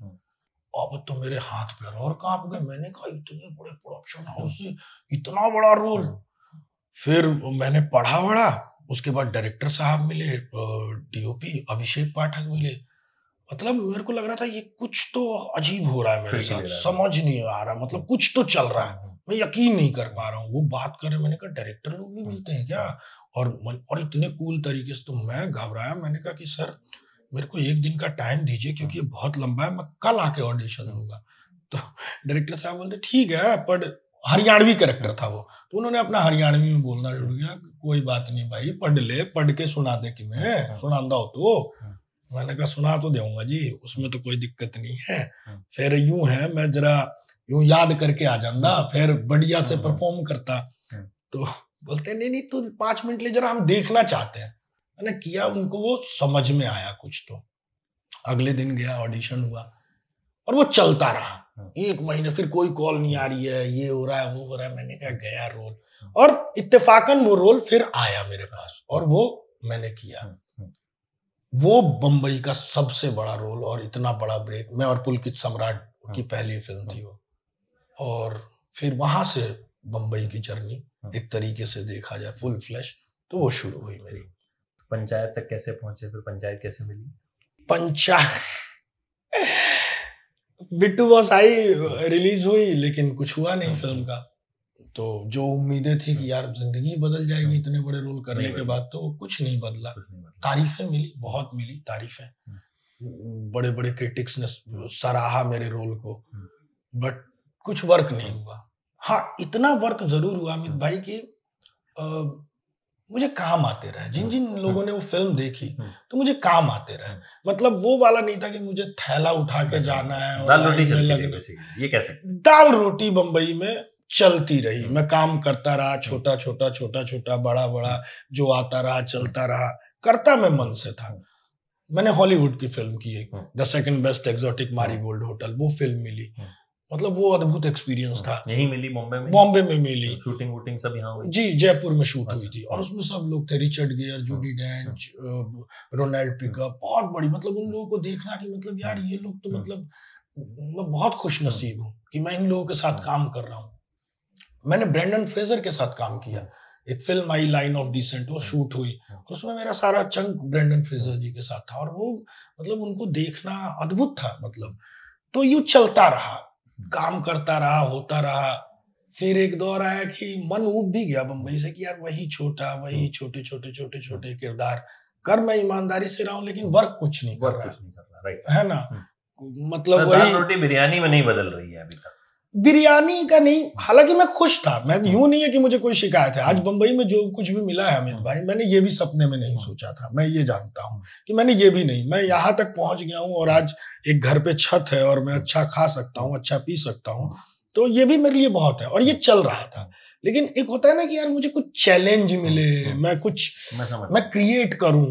अब तो मेरे हाथ पैर और कांप गए। मैंने कहा इतने बड़े प्रोडक्शन हाउस से इतना बड़ा रोल। फिर मैंने पढ़ा, उसके बाद डायरेक्टर साहब मिले, डीओपी अभिषेक पाठक मिले। मतलब मेरे को लग रहा था ये कुछ तो अजीब हो रहा है मेरे साथ, समझ नहीं आ रहा, मतलब कुछ तो चल रहा है, मैं यकीन नहीं कर पा रहा हूँ। वो बात कर रहे, मैंने कहा डायरेक्टर लोग भी मिलते हैं क्या? और इतने कूल तरीके से। तो मैं घबराया, मैंने कहा कि सर मेरे को 1 दिन का टाइम दीजिए क्योंकि ये बहुत लंबा है, मैं कल आके ऑडिशन दूंगा। तो डायरेक्टर साहब बोलते ठीक है, पर हरियाणवी कैरेक्टर था वो, तो उन्होंने अपना हरियाणवी में बोलना शुरू किया। कोई बात नहीं भाई, पढ़ के सुना दे कि मैं सुनांदा हो तो। मैंने कहा सुना तो दूंगा जी, उसमें तो कोई दिक्कत नहीं है। फिर यूं है, मैं जरा यूं याद करके आ जाऊंगा, फिर बढ़िया से परफॉर्म करता। तो बोलते नहीं तू 5 मिनट ले, जरा हम देखना चाहते हैं। मैंने किया, उनको वो समझ में आया कुछ। तो अगले दिन गया, ऑडिशन हुआ और वो चलता रहा 1 महीने। फिर कोई कॉल नहीं आ रही है, ये हो रहा है वो हो रहा है। मैंने कहा गया रोल, और इत्तेफाकन वो रोल फिर आया मेरे पास और वो मैंने किया। वो बंबई का सबसे बड़ा रोल और इतना बड़ा ब्रेक। मैं और पुलकित सम्राट की पहली फिल्म थी वो, और फिर वहां से बंबई की जर्नी एक तरीके से देखा जाए फुल फ्लैश तो वो शुरू हुई मेरी। पंचायत तक कैसे पहुंचे, फिर पंचायत कैसे मिली? पंचायत बिट्टू बॉस आई, रिलीज हुई, लेकिन कुछ हुआ नहीं फिल्म का। तो जो उम्मीदें थी कि यार जिंदगी बदल जाएगी इतने बड़े रोल करने के बाद, तो कुछ नहीं बदला। तारीफें मिली, बहुत मिली तारीफें, बड़े बड़े क्रिटिक्स ने सराहा मेरे रोल को, बट कुछ वर्क नहीं हुआ। हाँ इतना वर्क जरूर हुआ अमित भाई कि मुझे काम आते रहे। जिन जिन लोगों ने वो फिल्म देखी तो मुझे काम आते रहे। मतलब वो वाला नहीं था कि मुझे थैला उठा के जाना है और दाल रोटी चलती रही, ये कह सकते। दाल रोटी बंबई में चलती रही, मैं काम करता रहा, छोटा छोटा बड़ा बड़ा जो आता रहा चलता रहा, करता मैं मन से था। मैंने हॉलीवुड की फिल्म की एक, the second best exotic marigold hotel, वो फिल्म मिली। मतलब वो अद्भुत एक्सपीरियंस था। यही मिली बॉम्बे में मिली। शूटिंग वूटिंग सब यहाँ हुई? जी जयपुर में शूट हुई थी, और उसमें सब लोग थे, Richard Gere, Judi Dench, Ronald Pickup, बहुत बड़ी। मतलब उन लोगों को देखना कि मतलब यार ये लोग तो मतलब मैं बहुत खुश नसीब हूँ कि मैं इन लोगों के साथ काम कर रहा हूँ। मैंने ब्रेंडन फ्रेजर के साथ काम किया, एक film a line of descent, वो शूट हुई, उसमें मेरा सारा चंक ब्रेंडन फ्रेजर जी के साथ था, और वो मतलब उनको देखना अद्भुत था। मतलब तो यूं चलता रहा, काम करता रहा, होता रहा। फिर एक दौर आया कि मन ऊब भी गया बंबई से कि यार वही छोटे छोटे किरदार कर, मैं ईमानदारी से रहा हूं लेकिन वर्क कुछ नहीं कर रहा है ना। मतलब दाल रोटी बिरयानी में नहीं बदल रही है अभी तक। बिरयानी का नहीं, हालांकि मैं खुश था, मैं यूं नहीं है कि मुझे कोई शिकायत है। आज बंबई में जो कुछ भी मिला है अमित भाई, मैंने ये भी सपने में नहीं सोचा था। मैं ये जानता हूँ कि मैंने ये भी नहीं, मैं यहाँ तक पहुंच गया हूँ और आज एक घर पे छत है और मैं अच्छा खा सकता हूँ, अच्छा पी सकता हूँ, तो ये भी मेरे लिए बहुत है और ये चल रहा था। लेकिन एक होता है ना कि यार मुझे कुछ चैलेंज मिले, मैं क्रिएट करूं,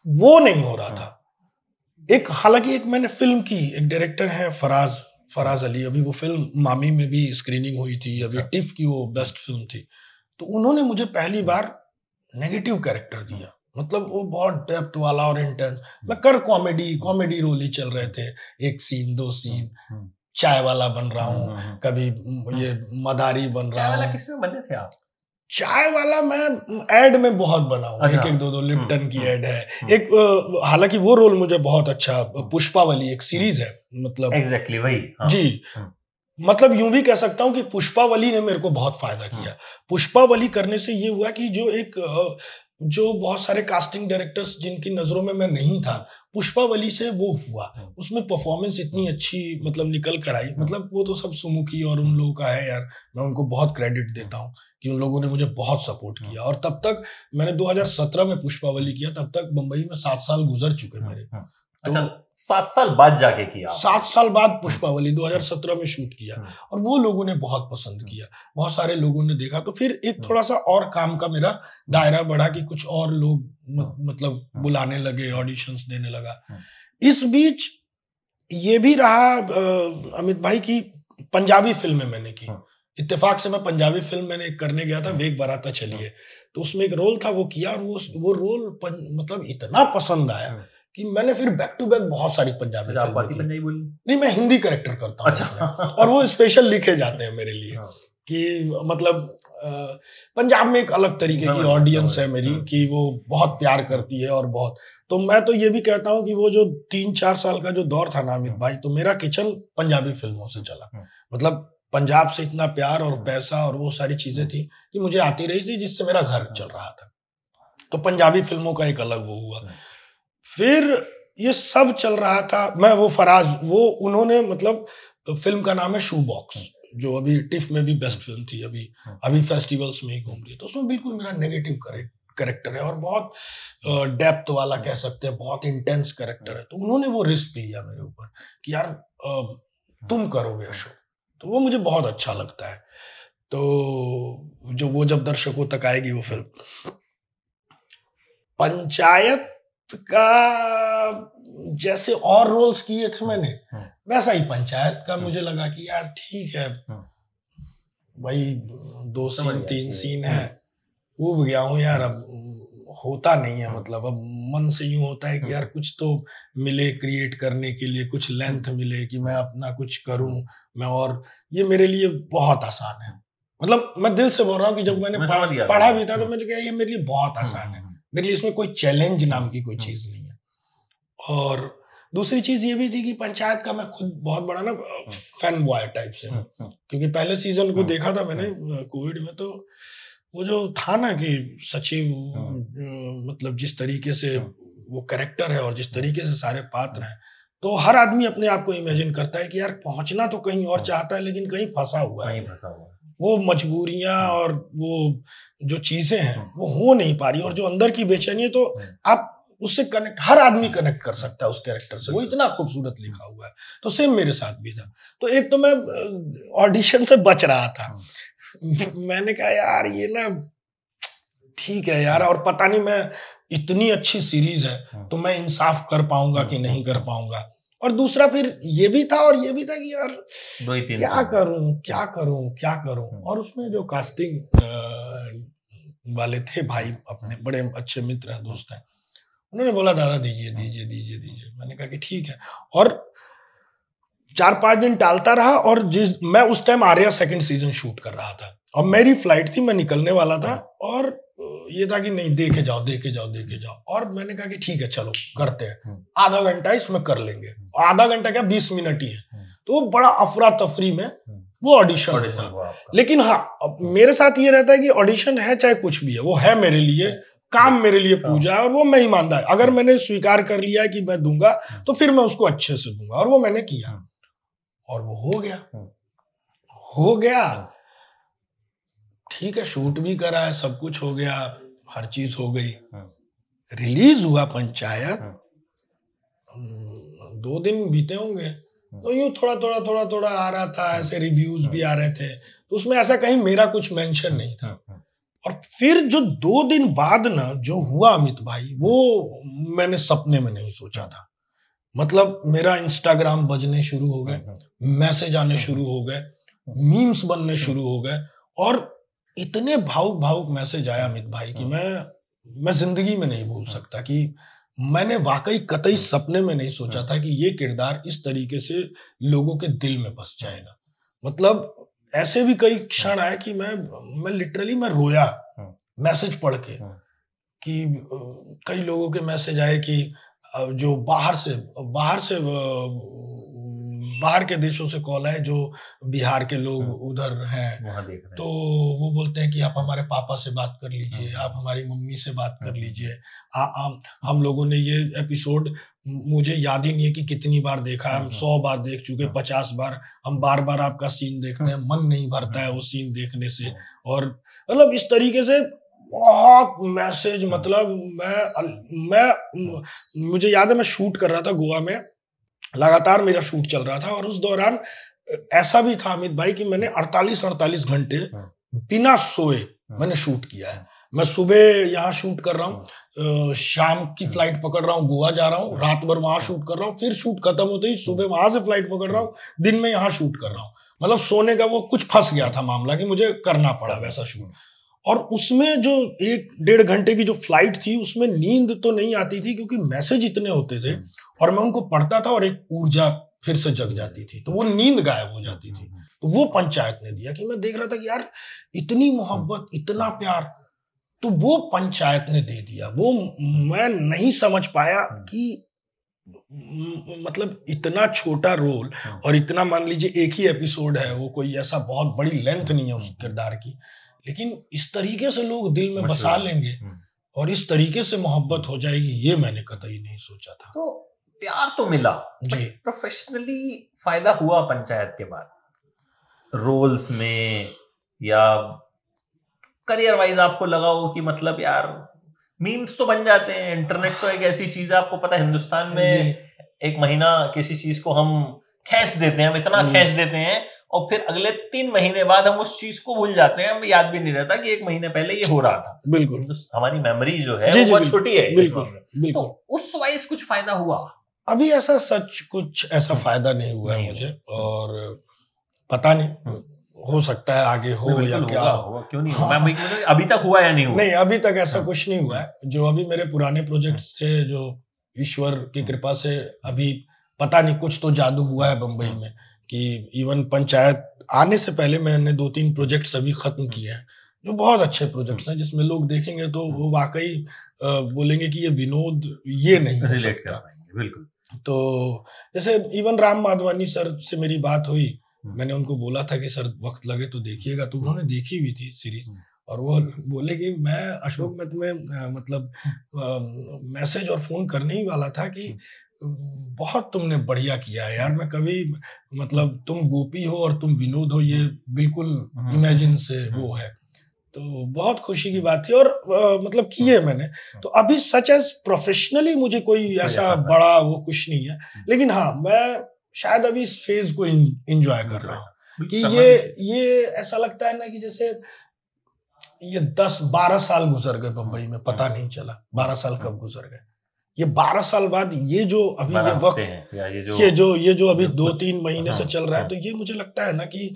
वो नहीं हो रहा था। हालांकि एक मैंने फिल्म की, एक डायरेक्टर है फराज अली, अभी वो फिल्म मामी में भी स्क्रीनिंग हुई थी, अभी टिफ की वो बेस्ट फिल्म थी, तो उन्होंने मुझे पहली बार नेगेटिव कैरेक्टर दिया। मतलब वो बहुत डेप्थ वाला और इंटेंस। मैं कॉमेडी रोल ही चल रहे थे, एक सीन 2 सीन, चाय वाला बन रहा हूँ, कभी ये मदारी बन रहा हूँ। चाय वाला किसमें बने थे आप? चाय वाला मैं एड में बहुत बना हूँ। अच्छा। एक 2 लिप्टन की एड है एक, हालांकि वो रोल मुझे बहुत अच्छा, पुष्पावली एक सीरीज है, मतलब एग्जैक्टली वही। जी, मतलब यूं भी कह सकता हूँ कि पुष्पावली ने मेरे को बहुत फायदा किया। पुष्पावली करने से ये हुआ कि जो बहुत सारे कास्टिंग डायरेक्टर्स जिनकी नजरों में मैं नहीं था, पुष्पावली से वो हुआ। उसमें परफॉर्मेंस इतनी अच्छी मतलब निकल कर आई। मतलब वो तो सब सुमुखी और उन लोगों का है यार, मैं उनको बहुत क्रेडिट देता हूँ कि उन लोगों ने मुझे बहुत सपोर्ट किया। और तब तक मैंने 2017 में पुष्पावली किया, तब तक बम्बई में 7 साल गुजर चुके मेरे। तो अच्छा, 7 साल बाद जाके किया? 7 साल बाद पुष्पावली 2017 में शूट किया और वो लोगों ने बहुत पसंद किया, बहुत सारे लोगों ने देखा। तो फिर एक थोड़ा सा और काम का मेरा दायरा बढ़ा कि कुछ और लोग मतलब बुलाने लगे, ऑडिशंस देने लगा। इस बीच ये भी रहा अमित भाई की पंजाबी फिल्में मैंने की। इत्तेफाक से मैं पंजाबी फिल्म मैंने करने गया था, वेग बराता चलिए, तो उसमें एक रोल था, वो किया और वो रोल मतलब इतना पसंद आया कि मैंने फिर बैक टू बैक बहुत सारी पंजाबी फिल्में की। पंजाबी बोली? नहीं, मैं हिंदी कैरेक्टर करता हूँ। अच्छा। और वो स्पेशल लिखे जाते हैं मेरे लिए कि मतलब पंजाब में एक अलग तरीके की ऑडियंस है मेरी, कि वो बहुत प्यार करती है और बहुत। तो मैं तो ये भी कहता हूँ कि वो जो 3-4 साल का जो दौर था ना अमित भाई, तो मेरा किचन पंजाबी फिल्मों से चला। मतलब पंजाब से इतना प्यार और पैसा और वो सारी चीजें थी कि मुझे आती रही थी, जिससे मेरा घर चल रहा था। तो पंजाबी फिल्मों का एक अलग वो हुआ। फिर ये सब चल रहा था। मैं वो उन्होंने मतलब फिल्म का नाम है शू बॉक्स, जो अभी टिफ में भी बेस्ट फिल्म थी, अभी फेस्टिवल्स में ही घूम रही है। तो उसमें बिल्कुल मेरा नेगेटिव कैरेक्टर है और बहुत डेप्थ वाला कह सकते हैं, बहुत इंटेंस कैरेक्टर है। तो उन्होंने वो रिस्क लिया मेरे ऊपर कि यार तुम करोगे शो, तो वो मुझे बहुत अच्छा लगता है। तो जब दर्शकों तक आएगी वो फिल्म। पंचायत का जैसे और रोल्स किए थे मैंने, वैसा ही पंचायत का मुझे लगा कि यार ठीक है भाई, 2 सीन 3 सीन है, ऊब गया हूँ यार, अब होता नहीं है। मतलब अब मन से यूं होता है कि यार कुछ तो मिले क्रिएट करने के लिए, कुछ लेंथ मिले कि मैं अपना कुछ करूं मैं। और ये मेरे लिए बहुत आसान है। मतलब मैं दिल से बोल रहा हूँ कि जब मैंने पढ़ा भी था तो मैंने कहा ये मेरे लिए बहुत आसान है, मेरे लिए इसमें कोई चैलेंज नाम की कोई चीज नहीं है। और दूसरी चीज ये भी थी कि पंचायत का मैं खुद बहुत बड़ा ना फैन बॉय टाइप से हूँ, क्योंकि पहले सीजन को देखा था मैंने कोविड में। तो वो जो था ना कि सचिव, मतलब जिस तरीके से वो कैरेक्टर है और जिस तरीके से सारे पात्र हैं, तो हर आदमी अपने आप को इमेजिन करता है कि यार पहुंचना तो कहीं और चाहता है, लेकिन कहीं फंसा हुआ है। वो मजबूरियां और वो जो चीजें हैं वो हो नहीं पा रही, और जो अंदर की बेचैनी है, तो आप उससे कनेक्ट, हर आदमी कनेक्ट कर सकता है उस कैरेक्टर से, वो इतना खूबसूरत लिखा हुआ है। तो सेम मेरे साथ भी था। तो एक तो मैं ऑडिशन से बच रहा था, मैंने कहा यार ये ना ठीक है यार, और पता नहीं मैं इतनी अच्छी सीरीज है तो मैं इंसाफ कर पाऊंगा कि नहीं कर पाऊंगा। और दूसरा फिर ये भी था और ये भी था कि यार क्या करूं। और उसमें जो कास्टिंग वाले थे भाई, अपने बड़े अच्छे मित्र हैं, दोस्त हैं, उन्होंने बोला दादा दीजिए। मैंने कहा कि ठीक है। और 4-5 दिन टालता रहा, और मैं उस time Arya 2nd season shoot कर रहा था और मेरी फ्लाइट थी, मैं निकलने वाला था, और ये था कि नहीं देखे जाओ। और मैंने कहा कि ठीक है चलो करते हैं, आधा घंटा इसमें कर लेंगे। आधा घंटा क्या, 20 मिनट ही है। तो वो बड़ा अफरा तफरी में वो ऑडिशन हुआ। लेकिन हाँ, मेरे साथ ये रहता है कि ऑडिशन है चाहे कुछ भी है, वो है मेरे लिए काम मेरे लिए पूजा है और वो मैं ईमानदार, अगर मैंने स्वीकार कर लिया है कि मैं दूंगा तो फिर मैं उसको अच्छे से दूंगा, और वो मैंने किया और वो हो गया। ठीक है, शूट भी करा है, सब कुछ हो गया, हर चीज हो गई, रिलीज हुआ पंचायत, 2 दिन बीते होंगे, तो यूं थोड़ा आ रहा था, ऐसे रिव्यूज भी आ रहे थे, तो उसमें ऐसा कहीं मेरा कुछ मेंशन नहीं था। और फिर जो 2 दिन बाद ना जो हुआ अमित भाई, वो मैंने सपने में नहीं सोचा था। मतलब मेरा इंस्टाग्राम बजने शुरू हो गए, मैसेज आने शुरू हो गए, मीम्स बनने शुरू हो गए, और इतने भावुक मैसेज आया अमित भाई कि मैं जिंदगी में नहीं भूल सकता, कि मैंने वाकई कतई सपने में नहीं सोचा था कि ये किरदार इस तरीके से लोगों के दिल में बस जाएगा। मतलब ऐसे भी कई क्षण आए कि मैं लिटरली मैं रोया मैसेज पढ़ के, कि कई लोगों के मैसेज आए कि जो बाहर के देशों से कॉल है, जो बिहार के लोग उधर हैं, तो वो बोलते हैं कि आप हमारे पापा से बात कर लीजिए, आप हमारी मम्मी से बात कर लीजिए, हम लोगों ने ये एपिसोड, मुझे याद ही नहीं है कि कितनी बार देखा है, हम 100 बार देख चुके, 50 बार, हम बार आपका सीन देखते हैं, मन नहीं भरता है वो सीन देखने से। और मतलब इस तरीके से बहुत मैसेज, मतलब मैं मुझे याद है मैं शूट कर रहा था गोवा में, लगातार मेरा शूट चल रहा था, और उस दौरान ऐसा भी था अमित भाई कि मैंने 48 घंटे बिना सोए मैंने शूट किया है। मैं सुबह यहाँ शूट कर रहा हूँ, शाम की फ्लाइट पकड़ रहा हूँ, गोवा जा रहा हूँ, रात भर वहां शूट कर रहा हूँ, फिर शूट खत्म होते ही सुबह वहां से फ्लाइट पकड़ रहा हूँ, दिन में यहाँ शूट कर रहा हूँ। मतलब सोने का वो कुछ फंस गया था मामला कि मुझे करना पड़ा वैसा शूट। और उसमें जो 1-1.5 घंटे की जो फ्लाइट थी, उसमें नींद तो नहीं आती थी क्योंकि मैसेज इतने होते थे, और मैं उनको पढ़ता था और एक ऊर्जा फिर से जग जाती थी, तो वो नींद गायब हो जाती थी। तो वो पंचायत ने दिया कि मैं देख रहा था कि यार इतनी मोहब्बत, इतना प्यार, तो वो पंचायत ने दे दिया। वो मैं नहीं समझ पाया कि मतलब इतना छोटा रोल, और इतना, मान लीजिए एक ही एपिसोड है, वो कोई ऐसा बहुत बड़ी लेंथ नहीं है उस किरदार की, लेकिन इस तरीके से लोग दिल में बसा लेंगे और इस तरीके से मोहब्बत हो जाएगी, ये मैंने कतई नहीं सोचा था। तो प्यार तो मिला जी, प्रोफेशनली फायदा हुआ पंचायत के बाद, रोल्स में या करियर वाइज आपको लगा हो कि मतलब यार मीम्स तो बन जाते हैं, इंटरनेट तो एक ऐसी चीज है, आपको पता है हिंदुस्तान में एक महीना किसी चीज को हम खींच देते हैं, हम इतना खींच देते हैं, और फिर अगले 3 महीने बाद हम उस चीज को भूल जाते हैं, हमें याद भी नहीं रहता कि 1 महीने पहले ये हो रहा था। बिल्कुल, हमारी मेमोरी जो है वो बहुत छोटी है। बिल्कुल। तो उस वाइज कुछ फायदा हुआ? अभी ऐसा कुछ ऐसा फायदा नहीं हुआ है मुझे, और पता नहीं, हो सकता है आगे हो या क्या हो, क्यों नहीं हुआ? मैं अभी तक हुआ या नहीं हुआ? नहीं, अभी तक ऐसा कुछ नहीं हुआ है। जो अभी मेरे पुराने प्रोजेक्ट्स थे, जो ईश्वर की कृपा से अभी पता नहीं कुछ तो जादू हुआ है बंबई में, कि इवन पंचायत आने से पहले मैंने 2-3 प्रोजेक्ट्स अभी खत्म किए हैं, जो बहुत अच्छे प्रोजेक्ट्स हैं, जिसमें लोग देखेंगे तो वो वाकई बोलेंगे कि ये विनोद ये नहीं हो सकता। बिल्कुल। तो जैसे इवन राम माधवानी सर से मेरी बात हुई, मैंने उनको बोला था कि सर वक्त लगे तो देखिएगा, तो उन्होंने देखी हुई थी सीरीज, और वो बोले कि मैं अशोक, मैं तुम्हें मतलब मैसेज और फोन करने ही वाला था कि बहुत तुमने बढ़िया किया है यार, मैं कभी, मतलब तुम गोपी हो और तुम विनोद हो, ये बिल्कुल इमेजिन से वो है। तो बहुत खुशी की बात थी, और मतलब किए मैंने। तो अभी सच एज प्रोफेशनली मुझे कोई ऐसा बड़ा वो कुछ नहीं है, लेकिन हाँ, मैं शायद अभी इस फेज को एंजॉय कर रहा हूँ कि ये ऐसा लगता है ना कि जैसे ये 10-12 साल गुजर गए बंबई में, पता नहीं चला 12 साल कब गुजर गए। ये 12 साल बाद ये जो अभी ये वक्त, ये जो अभी 2-3 महीने से चल रहा है, तो ये मुझे लगता है ना कि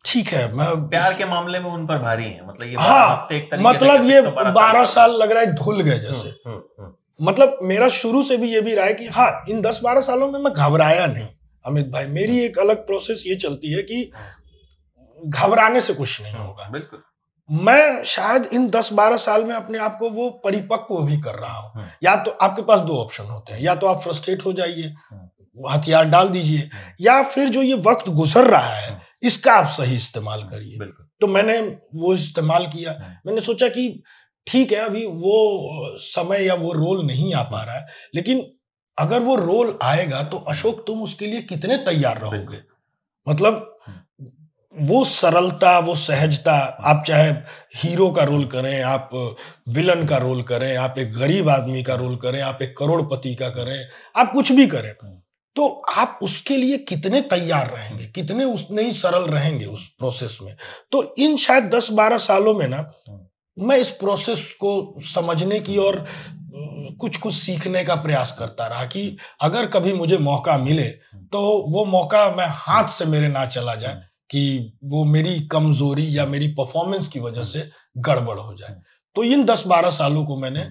ठीक है, मैं प्यार के मामले में उन पर भारी है, मतलब ये हफ्ते एक तरीके, मतलब ये 12 साल लग रहा है धुल गए जैसे। मतलब मेरा शुरू से भी ये भी रहा है कि हाँ, इन 10-12 सालों में मैं घबराया नहीं अमित भाई। मेरी एक अलग प्रोसेस ये चलती है कि घबराने से कुछ नहीं होगा। बिल्कुल। मैं शायद इन 10-12 साल में अपने आप को वो परिपक्व भी कर रहा हूँ। या तो आपके पास 2 ऑप्शन होते हैं, या तो आप फ्रस्ट्रेट हो जाइए, हथियार डाल दीजिए, या फिर जो ये वक्त गुजर रहा है इसका आप सही इस्तेमाल करिए। तो मैंने वो इस्तेमाल किया। मैंने सोचा कि ठीक है अभी वो समय या वो रोल नहीं आ पा रहा है, लेकिन अगर वो रोल आएगा तो अशोक तुम उसके लिए कितने तैयार रहोगे? मतलब वो सरलता, वो सहजता, आप चाहे हीरो का रोल करें, आप विलन का रोल करें, आप एक गरीब आदमी का रोल करें, आप एक करोड़पति का करें, आप कुछ भी करें, तो आप उसके लिए कितने तैयार रहेंगे, कितने उतने ही सरल रहेंगे उस प्रोसेस में। तो इन शायद 10-12 सालों में ना मैं इस प्रोसेस को समझने की और कुछ सीखने का प्रयास करता रहा कि अगर कभी मुझे मौका मिले तो वो मौका मैं हाथ से मेरे ना चला जाए कि वो मेरी कमजोरी या मेरी परफॉर्मेंस की वजह से गड़बड़ हो जाए। तो इन 10-12 सालों को मैंने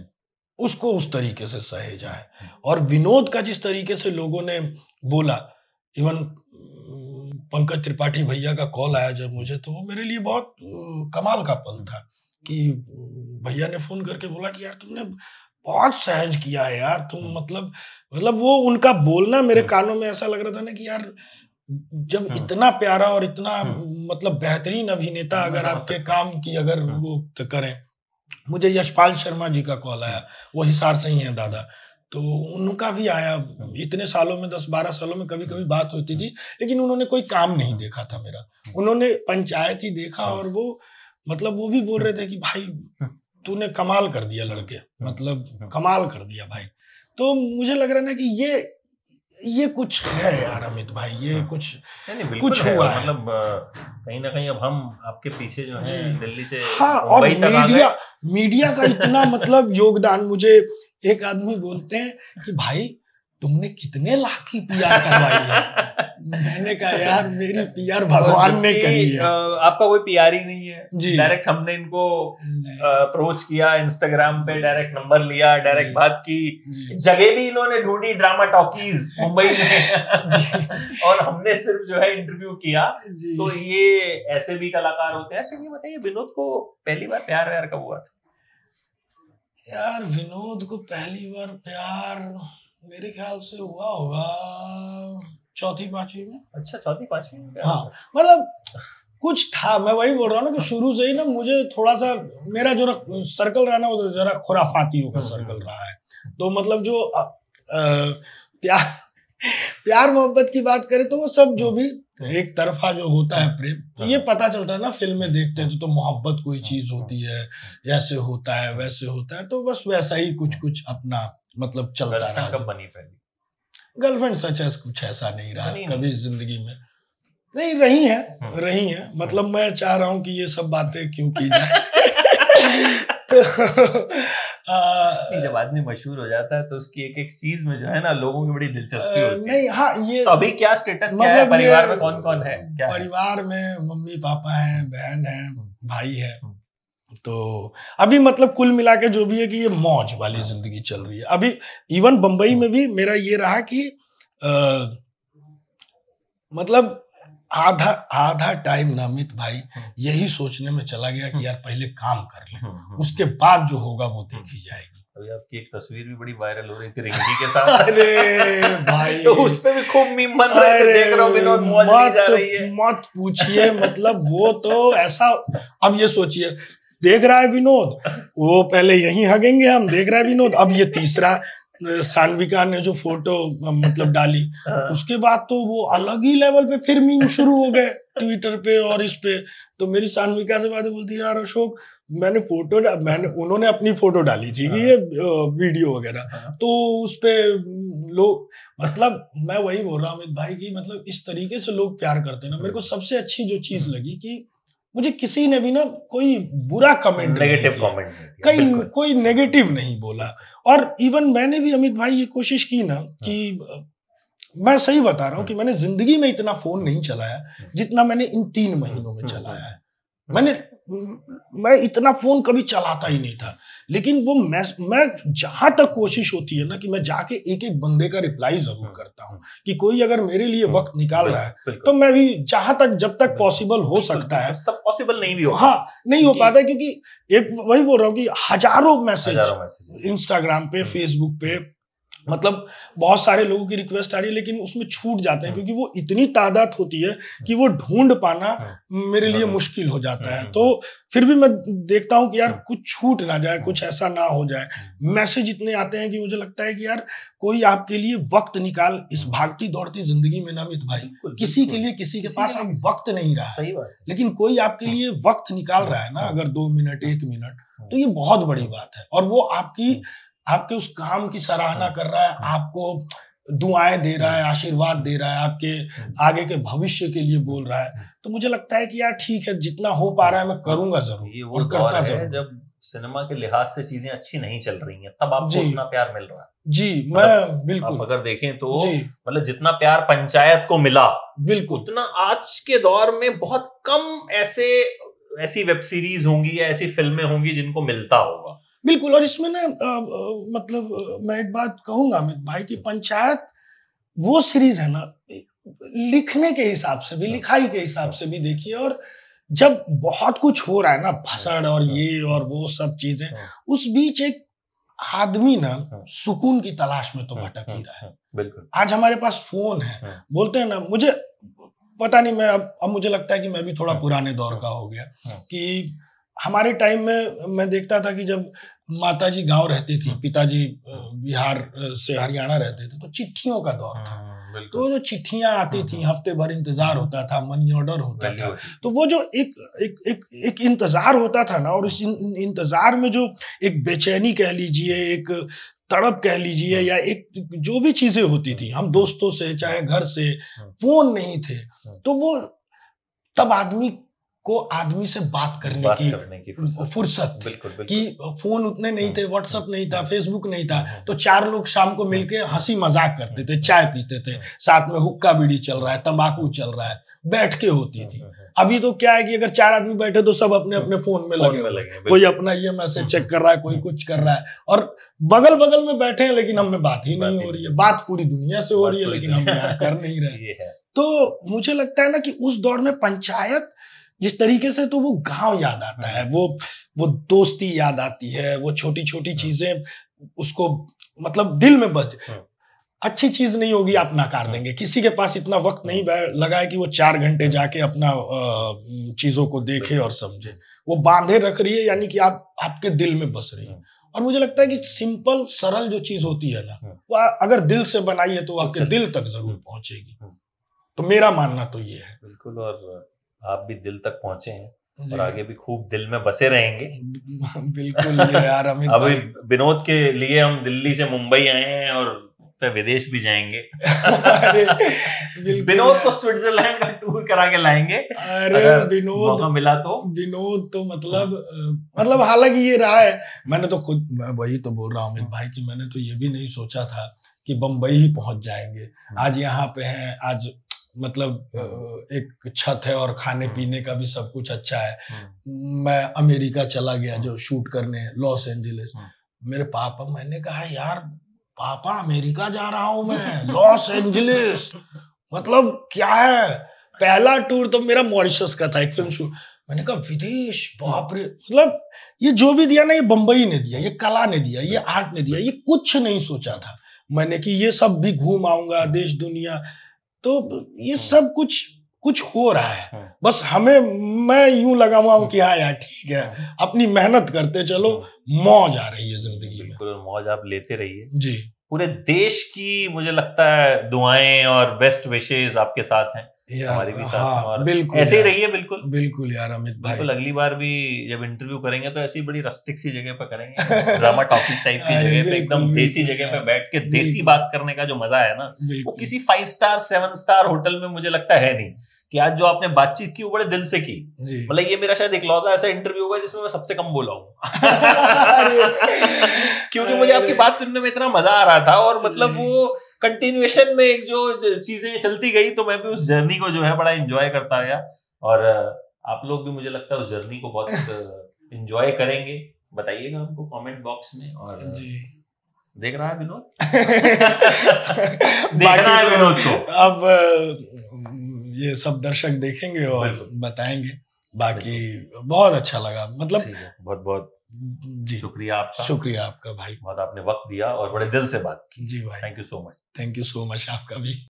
उसको उस तरीके से सहेजा है। और विनोद का जिस तरीके से लोगों ने बोला, इवन पंकज त्रिपाठी भैया का कॉल आया जब मुझे, तो वो मेरे लिए बहुत कमाल का पल था कि भैया ने फोन करके बोला कि यार तुमने बहुत सहज किया है यार, तुम मतलब वो उनका बोलना मेरे कानों में ऐसा लग रहा था ना कि यार जब इतना प्यारा और इतना मतलब बेहतरीन अभिनेता अगर आपके काम की अगर वो करें। मुझे यशपाल शर्मा जी का कॉल आया, वो हिसार से ही हैं दादा, तो उनका भी आया। इतने सालों में 10-12 सालों में कभी कभी बात होती थी, लेकिन उन्होंने कोई काम नहीं देखा था मेरा, उन्होंने पंचायत ही देखा। और वो मतलब वो भी बोल रहे थे कि भाई तूने कमाल कर दिया लड़के, मतलब कमाल कर दिया भाई। तो मुझे लग रहा ना कि ये कुछ है यार अमित भाई, ये कुछ हुआ है। मतलब कहीं ना कहीं अब हम आपके पीछे जो है दिल्ली से हाँ, और मीडिया का इतना मतलब योगदान। मुझे एक आदमी बोलते हैं कि भाई तुमने कितने लाख की पीआर करवाई है। मैंने कहा यार मेरी पीआर भगवान ने करी है। आपका कोई पीआर ही नहीं है, डायरेक्ट हमने इनको अप्रोच किया इंस्टाग्राम पे, डायरेक्ट नंबर लिया, डायरेक्ट बात की, जगह भी इन्होंने ढूंढी ड्रामा टॉकीज मुंबई में और हमने सिर्फ जो है इंटरव्यू किया। तो ये ऐसे भी कलाकार होते हैं। ऐसे ये बताइए, विनोद को पहली बार प्यार कब हुआ था? यार विनोद को पहली बार प्यार मेरे ख्याल से हुआ होगा 4वीं-5वीं में। अच्छा, 4वीं-5वीं में? हाँ, मतलब कुछ था। मैं वही बोल रहा हूँ ना कि शुरू से ही ना मुझे थोड़ा सा मेरा जो सर्कल रहा ना वो जरा खुराफातियों का सर्कल रहा है। तो मतलब जो प्यार मोहब्बत की बात करें तो वो सब जो भी एक तरफा जो होता है प्रेम, तो ये पता चलता है ना, फिल्में देखते हैं तो मोहब्बत कोई चीज होती है, ऐसे होता है वैसे होता है। तो बस वैसा ही कुछ अपना मतलब चलता रहा। कब बनी पहली गर्लफ्रेंड? सच है कुछ ऐसा नहीं रहा कभी जिंदगी में, नहीं रही है। मतलब मैं चाह रहा हूँ कि ये सब बातें क्यों की जाए। जब आदमी मशहूर हो जाता है तो उसकी एक एक चीज में जो है ना लोगों की बड़ी दिलचस्पी होती है। नहीं, हाँ, ये तो अभी क्या स्टेटस क्या है? परिवार में कौन कौन है? क्या परिवार में मम्मी पापा है, बहन है, भाई है। तो अभी मतलब कुल मिला के जो भी है कि ये मौज वाली जिंदगी चल रही है। अभी इवन बंबई में भी मेरा ये रहा कि मतलब आधा टाइम ना अमित भाई यही सोचने में चला गया कि यार पहले काम कर ले, उसके बाद जो होगा वो देखी जाएगी। अभी आपकी एक तस्वीर भी बड़ी वायरल हो रही थी रिंकी के साथ। अरे भाई, तो उस पे भी खूब मीम बन रहे थे, देख रहा हूं विनोद मौज ली जा रही है। मत पूछिए, मतलब वो तो ऐसा, अब ये सोचिए, देख रहा है विनोद, वो पहले यहीं हगेंगे हम, देख रहा है विनोद, अब ये तीसरा सान्विका ने जो फोटो मतलब डाली, उसके बाद तो वो अलग ही लेवल पे फिर मीम शुरू हो गए ट्विटर पे और इस पे। तो मेरी सान्विका से बातें बोलती है, यार अशोक उन्होंने अपनी फोटो डाली थी कि ये वीडियो वगैरह, तो उस पे लोग, मतलब मैं वही बोल रहा हूँ अमित भाई की, मतलब इस तरीके से लोग प्यार करते हैं ना। मेरे को सबसे अच्छी जो चीज लगी कि मुझे किसी ने भी ना कोई बुरा कमेंट, नेगेटिव कमेंट, कोई नेगेटिव नहीं बोला। और इवन मैंने भी अमित भाई ये कोशिश की ना कि मैं सही बता रहा हूँ कि मैंने जिंदगी में इतना फोन नहीं चलाया जितना मैंने इन 3 महीनों में चलाया है। मैं इतना फोन कभी चलाता ही नहीं था, लेकिन वो मैं जहां तक कोशिश होती है ना कि मैं जाके एक एक बंदे का रिप्लाई जरूर करता हूँ कि कोई अगर मेरे लिए वक्त निकाल रहा है तो मैं भी जहां तक जब तक पॉसिबल हो सकता है, सब पॉसिबल नहीं भी हो, हाँ नहीं हो पाता है, क्योंकि एक वही बोल रहा हूँ कि हजारों मैसेज इंस्टाग्राम पे, फेसबुक पे, मतलब बहुत सारे लोगों की रिक्वेस्ट आ रही है लेकिन उसमें छूट जाते हैं क्योंकि वो इतनी तादाद होती है कि वो ढूंढ पाना मेरे लिए मुश्किल हो जाता है। तो फिर भी मैं देखता हूँ कि यार कुछ छूट ना जाए, कुछ ऐसा ना हो जाए। मैसेज इतने आते हैं कि मुझे लगता है कि यार कोई आपके लिए वक्त निकाल, इस भागती दौड़ती जिंदगी में ना अमित भाई, किसी के लिए किसी के पास अब वक्त नहीं रहा है, लेकिन कोई आपके लिए वक्त निकाल रहा है ना, अगर 2 मिनट 1 मिनट, तो ये बहुत बड़ी बात है। और वो आपके उस काम की सराहना कर रहा है, आपको दुआएं दे रहा है, आशीर्वाद दे रहा है, आपके आगे के भविष्य के लिए बोल रहा है। तो मुझे लगता है कि यार ठीक है, जितना हो पा रहा है मैं करूंगा जरूर। ये वो दौर है जब सिनेमा के लिहाज से चीजें अच्छी नहीं चल रही हैं, तब आपको उतना प्यार मिल रहा है। जी, मैं बिल्कुल, आप अगर देखें तो मतलब जितना प्यार पंचायत को मिला, बिल्कुल उतना आज के दौर में बहुत कम ऐसी वेब सीरीज होंगी या ऐसी फिल्में होंगी जिनको मिलता होगा। बिल्कुल। और इसमें ना मतलब मैं एक बात कहूंगा अमित भाई की पंचायत वो सीरीज है ना, लिखने के हिसाब से भी, लिखाई के हिसाब से भी देखिए, और जब बहुत कुछ हो रहा है ना, भसड़ और ये और वो सब चीजें, उस बीच एक आदमी ना सुकून की तलाश में तो भटक ही रहा है। बिल्कुल। आज हमारे पास फोन है, बोलते हैं ना, मुझे पता नहीं, मैं अब मुझे लगता है कि मैं भी थोड़ा पुराने दौर का हो गया कि हमारे टाइम में मैं देखता था कि जब माताजी गांव रहती थी, पिताजी बिहार से हरियाणा रहते थे, तो चिट्ठियों का दौर था। तो जो चिट्ठियां आती थी, हफ्ते भर इंतजार होता था, मनी ऑर्डर होता था, तो वो जो एक इंतजार होता था ना, और उस इंतजार में जो एक बेचैनी कह लीजिए, एक तड़प कह लीजिए, या एक जो भी चीजें होती थी, हम दोस्तों से चाहे घर से, फोन नहीं थे, तो वो तब आदमी से बात करने की फुर्सत थी कि फोन उतने नहीं थे, व्हाट्सएप नहीं था, फेसबुक नहीं था, तो 4 लोग शाम को मिलके हंसी मजाक करते थे, चाय पीते थे, साथ में हुक्का बीड़ी चल रहा है, तंबाकू चल रहा है, बैठ के होती थी। अभी तो क्या है कि अगर 4 आदमी बैठे तो सब अपने अपने फोन में लगे हुए, कोई अपना ये मैसेज चेक कर रहा है, कोई कुछ कर रहा है, और बगल बगल में बैठे हैं लेकिन हमें बात ही नहीं हो रही है। बात पूरी दुनिया से हो रही है लेकिन हम यहाँ कर नहीं रहे। तो मुझे लगता है ना कि उस दौर में पंचायत जिस तरीके से, तो वो गांव याद आता है, वो दोस्ती याद आती है, वो छोटी छोटी चीजें उसको मतलब दिल में बज, अच्छी चीज नहीं होगी आप नकार देंगे। किसी के पास इतना वक्त नहीं लगा है कि वो 4 घंटे जाके अपना चीजों को देखे और समझे। वो बांधे रख रही है, यानी कि आपके दिल में बस रही है। और मुझे लगता है कि सिंपल सरल जो चीज होती है ना, वो अगर दिल से बनाई है तो आपके दिल तक जरूर पहुंचेगी। तो मेरा मानना तो ये है। बिल्कुल, और आप भी दिल तक पहुंचे हैं और आगे भी खूब दिल में बसे रहेंगे। बिल्कुल यार अमित अभी विनोद के लिए हम दिल्ली से मुंबई आए हैं और विदेश भी जाएंगे। विनोद को स्विट्जरलैंड का टूर करा के लाएंगे। अरे विनोद, मौका मिला तो विनोद तो मतलब हालांकि ये रहा है, मैंने तो खुद, मैं वही तो बोल रहा हूँ अमित भाई कि मैंने तो ये भी नहीं सोचा था कि बम्बई ही पहुंच जाएंगे। आज यहाँ पे हैं, आज मतलब एक छत है और खाने पीने का भी सब कुछ अच्छा है। मैं अमेरिका चला गया जो शूट करने, लॉस एंजलिस। मेरे पापा, मैंने कहा यार पापा अमेरिका जा रहा हूं मैं, लॉस एंजलिस, मतलब क्या है। पहला टूर तो मेरा मॉरिशस का था, एक फिल्म शूट। मैंने कहा विदेश, बाप रे, मतलब ये जो भी दिया ना, ये बंबई ने दिया, ये कला ने दिया, ये आर्ट ने दिया, ये कुछ नहीं सोचा था मैंने कि ये सब भी घूम आऊंगा देश दुनिया। तो ये सब कुछ हो रहा है, बस मैं यूं लगा हुआ हूं कि हाँ यार ठीक है, अपनी मेहनत करते चलो, मौज आ रही है जिंदगी में। मौज आप लेते रहिए जी। पूरे देश की मुझे लगता है दुआएं और बेस्ट विशेस आपके साथ हैं, हमारी भी साथ हैं, और बिल्कुल ऐसे ही रहिए। बिल्कुल बिल्कुल यार अमित भाई, बिल्कुल। अगली बार भी जब इंटरव्यू करेंगे तो ऐसी बड़ी रस्टिक सी जगह पे करेंगे, ड्रामा टॉकीज टाइप की जगह पे, एकदम देसी जगह पे बैठ के देसी बात करने का जो मजा है ना, वो किसी 5 स्टार 7 स्टार होटल में मुझे लगता है नहीं। कि आज जो आपने बातचीत की वो बड़े दिल से की, मतलब ये मेरा शायद इकलौता ऐसा इंटरव्यू होगा जिसमें मैं सबसे कम बोला हूँ। क्योंकि मुझे आपकी बात सुनने में इतना मजा आ रहा था, और मतलब वो कंटिन्यूएशन में एक जो चीजें चलती गई, तो मैं भी उस जर्नी को जो है बड़ा एंजॉय करता गया, और आप लोग भी मुझे लगता है उस जर्नी को बहुत एंजॉय करेंगे। बताइएगा हमको कमेंट बॉक्स में। और देख रहा है विनोद, देखना है विनोद को, अब ये सब दर्शक देखेंगे और बताएंगे। बाकी बहुत अच्छा लगा, मतलब बहुत बहुत जी, शुक्रिया आपका। शुक्रिया आपका भाई, बहुत आपने वक्त दिया और बड़े दिल से बात की। जी भाई, thank you so much. Thank you so much आपका भी।